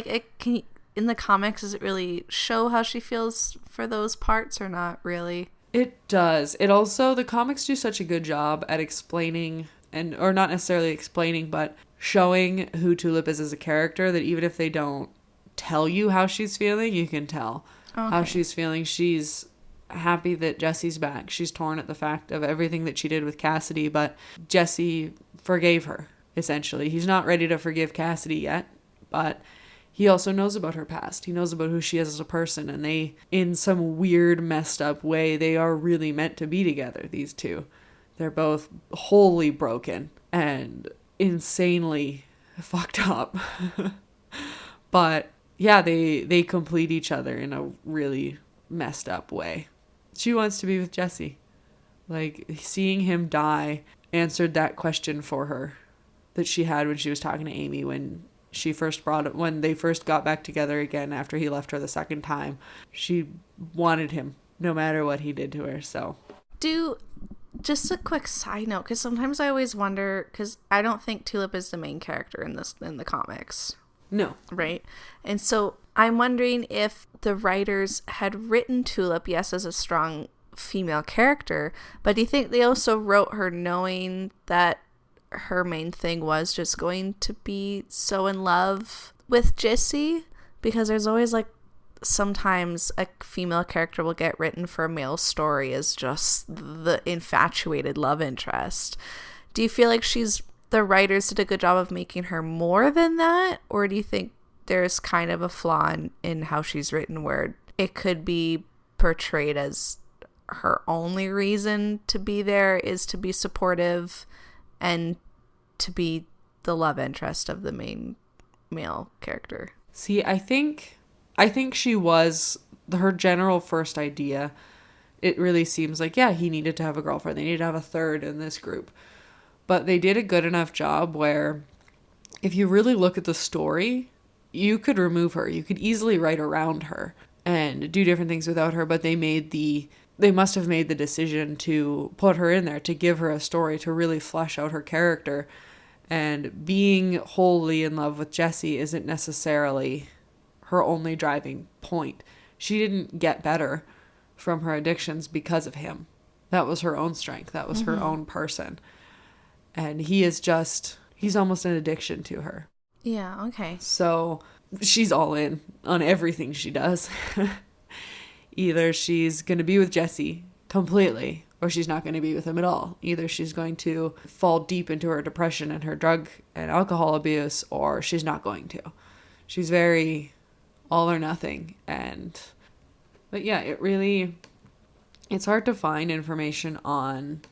Speaker 1: in the comics, does it really show how she feels for those parts or not really?
Speaker 2: It does. It also, the comics do such a good job at explaining, or not necessarily explaining, but showing who Tulip is as a character, that even if they don't tell you how she's feeling, you can tell how she's feeling. She's happy that Jesse's back. She's torn at the fact of everything that she did with Cassidy, but Jesse forgave her, essentially. He's not ready to forgive Cassidy yet, but he also knows about her past. He knows about who she is as a person, and they, in some weird, messed up way, they are really meant to be together, these two. They're both wholly broken and insanely fucked up. But yeah, they complete each other in a really messed up way. She wants to be with Jesse, Like, seeing him die answered that question for her that she had when she was talking to Amy when they first got back together again after he left her the second time. She wanted him no matter what he did to her. So
Speaker 1: just a quick side note, because sometimes I always wonder, because I don't think Tulip is the main character in the comics.
Speaker 2: No.
Speaker 1: Right? And so I'm wondering if the writers had written Tulip, yes, as a strong female character, but do you think they also wrote her knowing that her main thing was just going to be so in love with Jesse? Because there's always like sometimes a female character will get written for a male story as just the infatuated love interest. Do you feel like the writers did a good job of making her more than that, or do you think there's kind of a flaw in how she's written where it could be portrayed as her only reason to be there is to be supportive and to be the love interest of the main male character?
Speaker 2: See, I think she was her general first idea. It really seems like, yeah, he needed to have a girlfriend. They needed to have a third in this group. But they did a good enough job where if you really look at the story, you could remove her. You could easily write around her and do different things without her. But they must have made the decision to put her in there, to give her a story, to really flesh out her character. And being wholly in love with Jesse isn't necessarily her only driving point. She didn't get better from her addictions because of him. That was her own strength. That was her own person. And he's almost an addiction to her.
Speaker 1: Yeah, okay.
Speaker 2: So she's all in on everything she does. Either she's going to be with Jesse completely, or she's not going to be with him at all. Either she's going to fall deep into her depression and her drug and alcohol abuse, or she's not going to. She's very all or nothing. But yeah, it's hard to find information on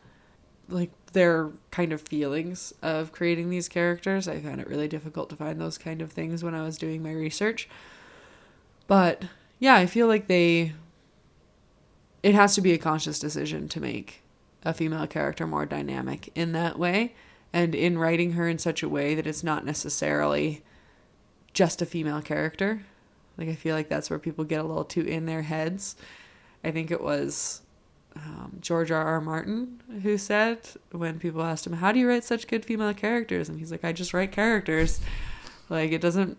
Speaker 2: like their kind of feelings of creating these characters. I found it really difficult to find those kind of things when I was doing my research. But yeah, I feel like it has to be a conscious decision to make a female character more dynamic in that way, and in writing her in such a way that it's not necessarily just a female character. Like, I feel like that's where people get a little too in their heads. I think it was George R.R. Martin who said, when people asked him, how do you write such good female characters? And he's like, I just write characters. Like, it doesn't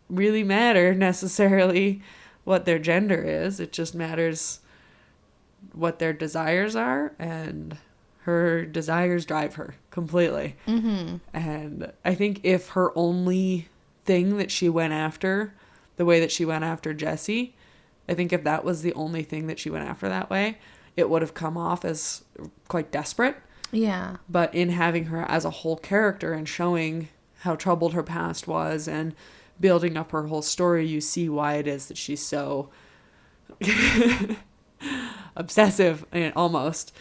Speaker 2: really matter necessarily what their gender is. It just matters what their desires are, and her desires drive her completely. Mm-hmm. And I think if her only thing that she went after, the way that she went after Jesse, I think if that was the only thing that she went after that way, it would have come off as quite desperate.
Speaker 1: Yeah.
Speaker 2: But in having her as a whole character and showing how troubled her past was and building up her whole story, you see why it is that she's so obsessive, almost.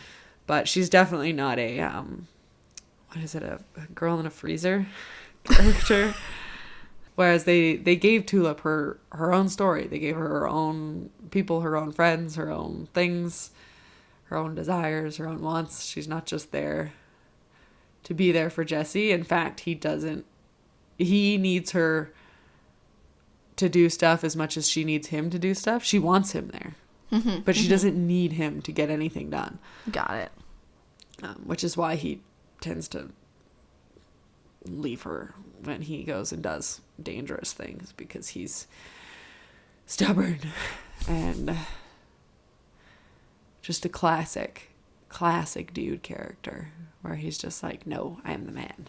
Speaker 2: But she's definitely not a a girl in a freezer character. Whereas they gave Tulip her own story. They gave her her own people, her own friends, her own things, her own desires, her own wants. She's not just there to be there for Jesse. In fact, he needs her to do stuff as much as she needs him to do stuff. She wants him there. Mm-hmm, but she doesn't need him to get anything done.
Speaker 1: Got it.
Speaker 2: Which is why he tends to leave her when he goes and does dangerous things, because he's stubborn and just a classic dude character where he's just like, no, I am the man.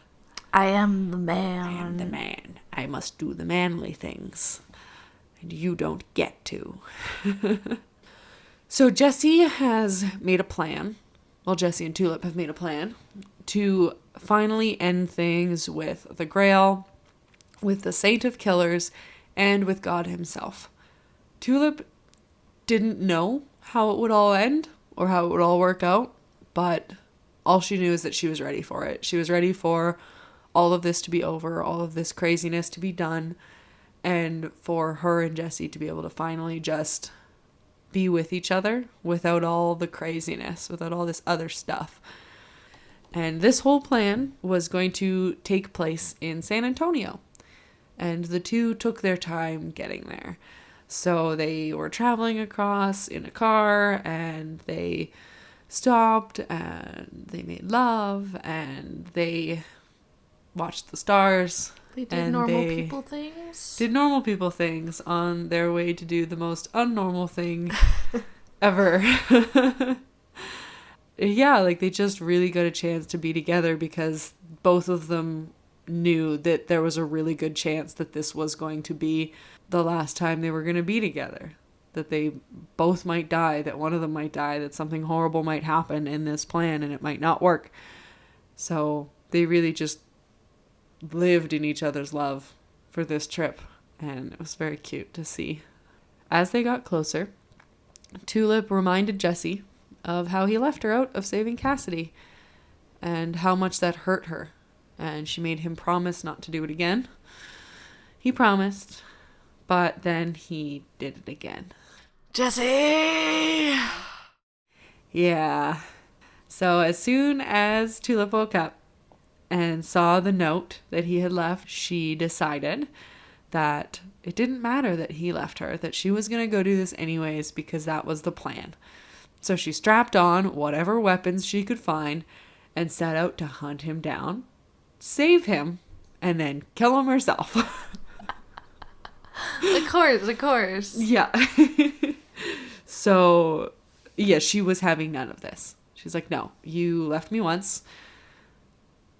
Speaker 1: I am the man.
Speaker 2: I am the man. I must do the manly things, and you don't get to. So Jesse has made a plan. Well, Jesse and Tulip have made a plan to finally end things with the Grail, with the Saint of Killers, and with God himself. Tulip didn't know how it would all end or how it would all work out, but all she knew is that she was ready for it. She was ready for all of this to be over, all of this craziness to be done, and for her and Jesse to be able to finally just be with each other without all the craziness, without all this other stuff. And this whole plan was going to take place in San Antonio. And the two took their time getting there. So they were traveling across in a car, and they stopped, and they made love, and they watched the stars.
Speaker 1: They did normal people things?
Speaker 2: Did normal people things on their way to do the most unnormal thing ever. Yeah, like they just really got a chance to be together because both of them knew that there was a really good chance that this was going to be the last time they were going to be together. That they both might die, that one of them might die, that something horrible might happen in this plan and it might not work. So they really just lived in each other's love for this trip, and it was very cute to see. As they got closer, Tulip reminded Jessie of how he left her out of saving Cassidy and how much that hurt her, and she made him promise not to do it again. He promised, but then he did it again.
Speaker 1: Jessie!
Speaker 2: Yeah. So as soon as Tulip woke up and saw the note that he had left, she decided that it didn't matter that he left her, that she was going to go do this anyways because that was the plan. So she strapped on whatever weapons she could find and set out to hunt him down, save him, and then kill him herself.
Speaker 1: Of course.
Speaker 2: Yeah. So, yeah, she was having none of this. She's like, no, you left me once.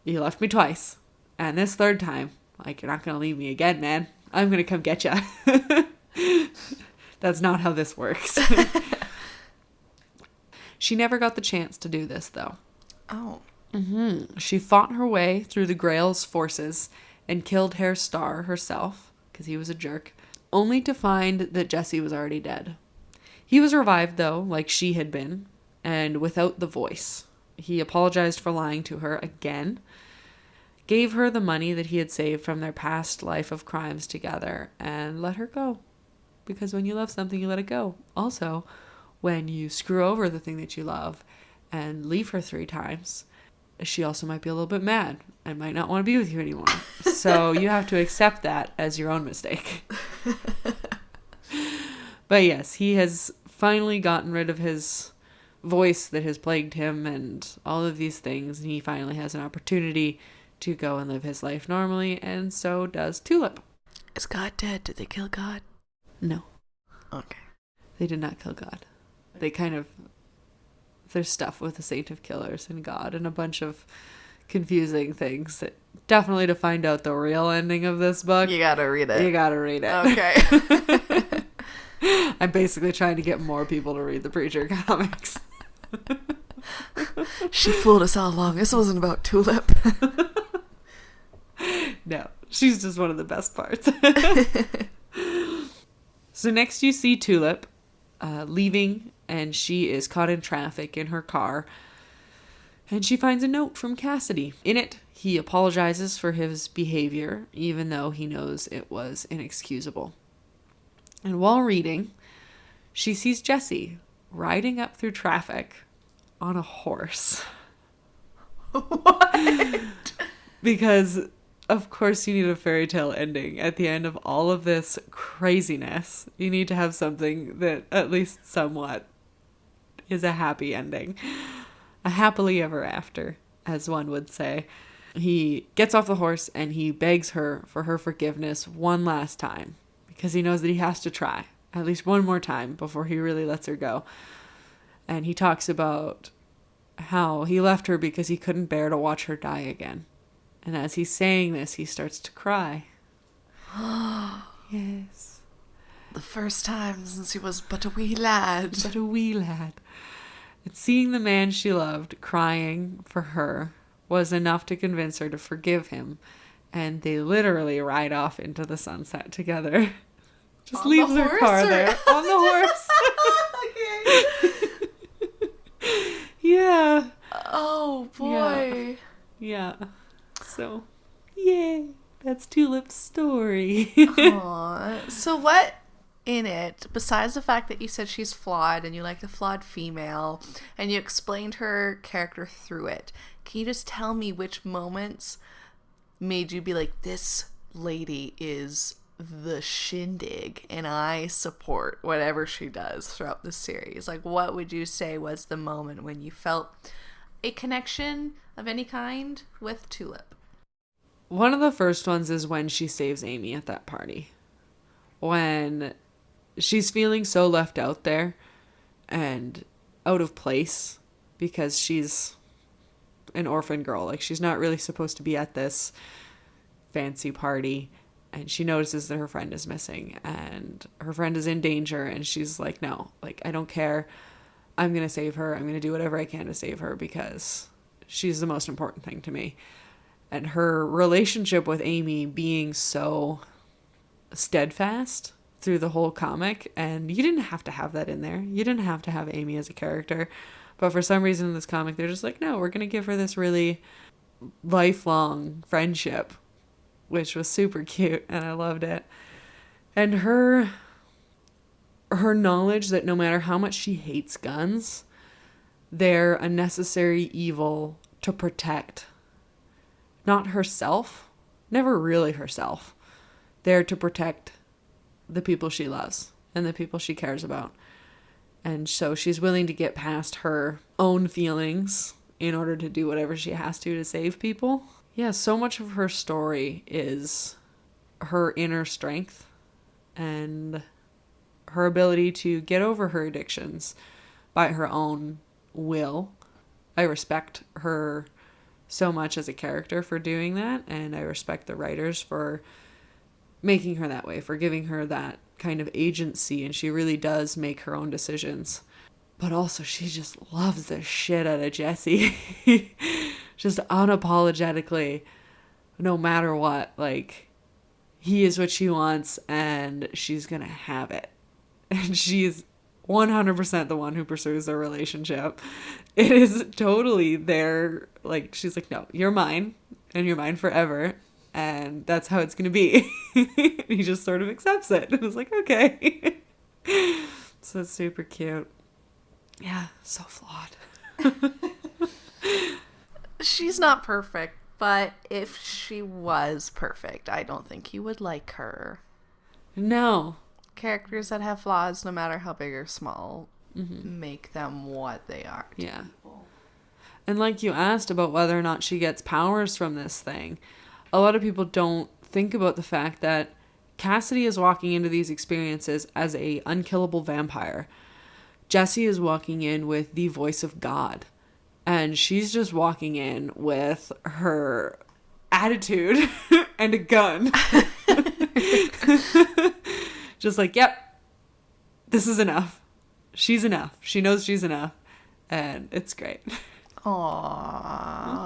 Speaker 2: You left me twice. And this third time, like, you're not going to leave me again, man. I'm going to come get you. That's not how this works. She never got the chance to do this, though.
Speaker 1: Oh.
Speaker 2: Mm-hmm. She fought her way through the Grail's forces and killed Herr Starr herself, because he was a jerk, only to find that Jessie was already dead. He was revived, though, like she had been, and without the voice. He apologized for lying to her again, gave her the money that he had saved from their past life of crimes together, and let her go. Because when you love something, you let it go. Also, when you screw over the thing that you love and leave her 3 times, she also might be a little bit mad and might not want to be with you anymore. So you have to accept that as your own mistake. But yes, he has finally gotten rid of his voice that has plagued him and all of these things, and he finally has an opportunity to go and live his life normally, and so does Tulip.
Speaker 1: Is God dead? Did they kill God?
Speaker 2: No.
Speaker 1: Okay.
Speaker 2: They did not kill God. They kind of... There's stuff with the Saint of Killers and God and a bunch of confusing things that definitely to find out the real ending of this book.
Speaker 1: You gotta read it.
Speaker 2: Okay. I'm basically trying to get more people to read the Preacher comics.
Speaker 1: She fooled us all along. This wasn't about Tulip.
Speaker 2: No, she's just one of the best parts. So next you see Tulip leaving, and she is caught in traffic in her car, and she finds a note from Cassidy. In it, he apologizes for his behavior, even though he knows it was inexcusable. And while reading, she sees Jessie riding up through traffic on a horse.
Speaker 1: What?
Speaker 2: Because, of course, you need a fairy tale ending. At the end of all of this craziness, you need to have something that at least somewhat is a happy ending. A happily ever after, as one would say. He gets off the horse and he begs her for her forgiveness one last time, because he knows that he has to try at least one more time before he really lets her go. And he talks about how he left her because he couldn't bear to watch her die again. And as he's saying this, he starts to cry. Yes.
Speaker 1: The first time since he was but a wee lad.
Speaker 2: But a wee lad. And seeing the man she loved crying for her was enough to convince her to forgive him. And they literally ride off into the sunset together. Just
Speaker 1: on
Speaker 2: leaves
Speaker 1: the
Speaker 2: her car there. On the horse.
Speaker 1: Okay.
Speaker 2: Yeah.
Speaker 1: Oh, boy.
Speaker 2: Yeah. So, yay. That's Tulip's story.
Speaker 1: Aww. So what in it, besides the fact that you said she's flawed and you like the flawed female and you explained her character through it, can you just tell me which moments made you be like, this lady is the shindig and I support whatever she does throughout the series? Like, what would you say was the moment when you felt a connection of any kind with Tulip?
Speaker 2: One of the first ones is when she saves Amy at that party. When she's feeling so left out there and out of place because she's an orphan girl. Like, she's not really supposed to be at this fancy party. And she notices that her friend is missing and her friend is in danger. And she's like, no, like, I don't care. I'm going to save her. I'm going to do whatever I can to save her because she's the most important thing to me. And her relationship with Amy being so steadfast through the whole comic, and you didn't have to have that in there. You didn't have to have Amy as a character, but for some reason in this comic they're just like, no, we're gonna give her this really lifelong friendship, which was super cute and I loved it. And her knowledge that no matter how much she hates guns, they're a necessary evil to protect not herself, never really herself. They're to protect the people she loves and the people she cares about. And so she's willing to get past her own feelings in order to do whatever she has to save people. Yeah, so much of her story is her inner strength and her ability to get over her addictions by her own will. I respect her so much as a character for doing that, and I respect the writers for making her that way, for giving her that kind of agency, and she really does make her own decisions. But also, she just loves the shit out of Jesse. Just unapologetically, no matter what. Like, he is what she wants, and she's gonna have it. And she's 100% the one who pursues their relationship. It is totally their, like, she's like, no, you're mine, and you're mine forever. And that's how it's going to be. He just sort of accepts it. And it's like, okay. So it's super cute. Yeah, so flawed.
Speaker 1: She's not perfect, but if she was perfect, I don't think you would like her.
Speaker 2: No.
Speaker 1: Characters that have flaws, no matter how big or small, make them what they are.
Speaker 2: Yeah. And like you asked about whether or not she gets powers from this thing, a lot of people don't think about the fact that Cassidy is walking into these experiences as a unkillable vampire. Jessie is walking in with the voice of God. And she's just walking in with her attitude and a gun. Just like, yep, this is enough. She's enough. She knows she's enough. And it's great.
Speaker 1: Aww.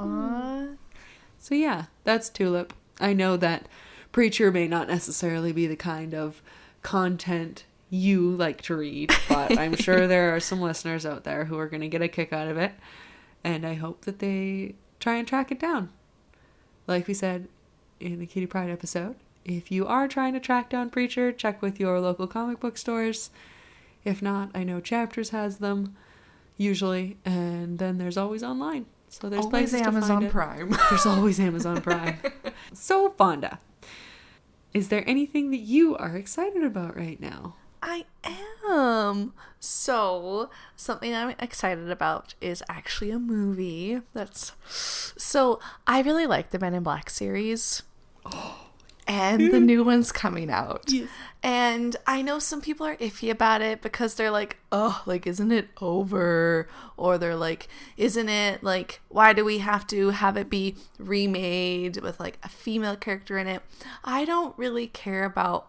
Speaker 2: So yeah, that's Tulip. I know that Preacher may not necessarily be the kind of content you like to read, but I'm sure there are some listeners out there who are going to get a kick out of it, and I hope that they try and track it down. Like we said in the Cutie Pride episode, if you are trying to track down Preacher, check with your local comic book stores. If not, I know Chapters has them, usually, and then there's always online. So there's
Speaker 1: always
Speaker 2: places
Speaker 1: Amazon
Speaker 2: to find
Speaker 1: Prime.
Speaker 2: it. There's always Amazon Prime. So, Fonda, is there anything that you are excited about right now?
Speaker 1: I am. So, something I'm excited about is actually a movie. So, I really like the Men in Black series. And the new one's coming out. Yes. And I know some people are iffy about it because they're like, oh, like, isn't it over? Or they're like, isn't it, like, why do we have to have it be remade with, like, a female character in it? I don't really care about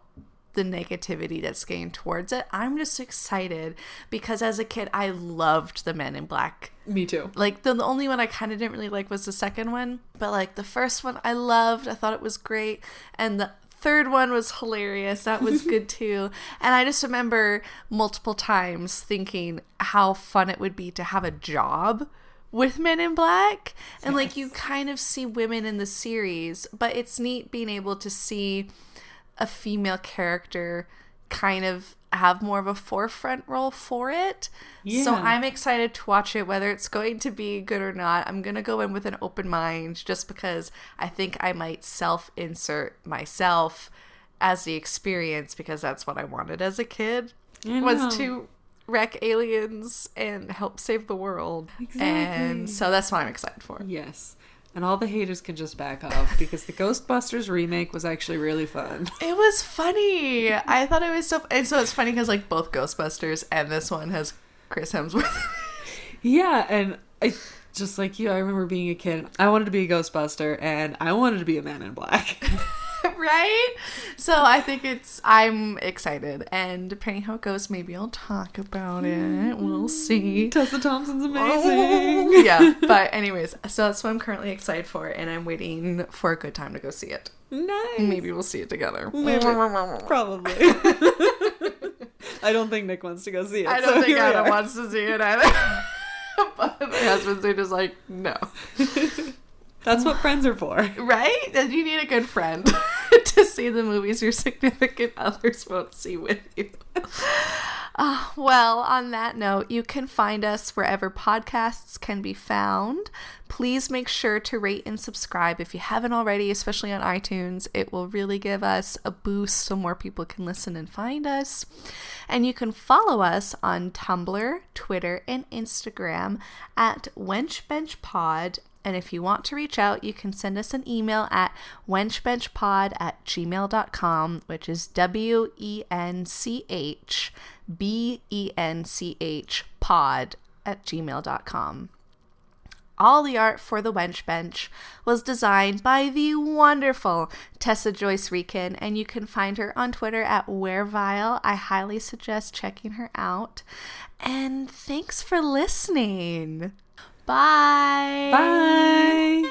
Speaker 1: the negativity that's getting towards it. I'm just excited because as a kid, I loved the Men in Black.
Speaker 2: Me too.
Speaker 1: Like, the only one I kind of didn't really like was the second one. But, like, the first one I loved. I thought it was great. And the third one was hilarious. That was good too. And I just remember multiple times thinking how fun it would be to have a job with Men in Black. And, yes, like, you kind of see women in the series. But it's neat being able to see a female character kind of have more of a forefront role for it. Yeah. So I'm excited to watch it, whether it's going to be good or not. I'm going to go in with an open mind just because I think I might self-insert myself as the experience, because that's what I wanted as a kid, was to wreck aliens and help save the world. Exactly. And so that's what I'm excited for.
Speaker 2: Yes. And all the haters can just back off, because the Ghostbusters remake was actually really fun.
Speaker 1: It was funny. I thought it was so... And so it's funny because, like, both Ghostbusters and this one has Chris Hemsworth.
Speaker 2: Yeah, and I just like you, I remember being a kid. I wanted to be a Ghostbuster, and I wanted to be a Man in Black.
Speaker 1: Right? So I think I'm excited, and depending how it goes, maybe I'll talk about it. We'll see.
Speaker 2: Tessa Thompson's amazing.
Speaker 1: Oh, yeah, but anyways, so that's what I'm currently excited for, and I'm waiting for a good time to go see it.
Speaker 2: Nice.
Speaker 1: Maybe we'll see it together.
Speaker 2: Maybe. Probably. I don't think Nick wants to go see it.
Speaker 1: I don't think Adam wants to see it either. But my husband's just like, no.
Speaker 2: That's what friends are for.
Speaker 1: Right? And you need a good friend to see the movies your significant others won't see with you. Well, on that note, you can find us wherever podcasts can be found. Please make sure to rate and subscribe if you haven't already, especially on iTunes. It will really give us a boost so more people can listen and find us. And you can follow us on Tumblr, Twitter, and Instagram at Wench Bench Pod. And if you want to reach out, you can send us an email at wenchbenchpod@gmail.com, which is WENCHBENCH pod@gmail.com. All the art for the Wench Bench was designed by the wonderful Tessa Joyce Riecken, and you can find her on Twitter at Werevile. I highly suggest checking her out. And thanks for listening. Bye.
Speaker 2: Bye.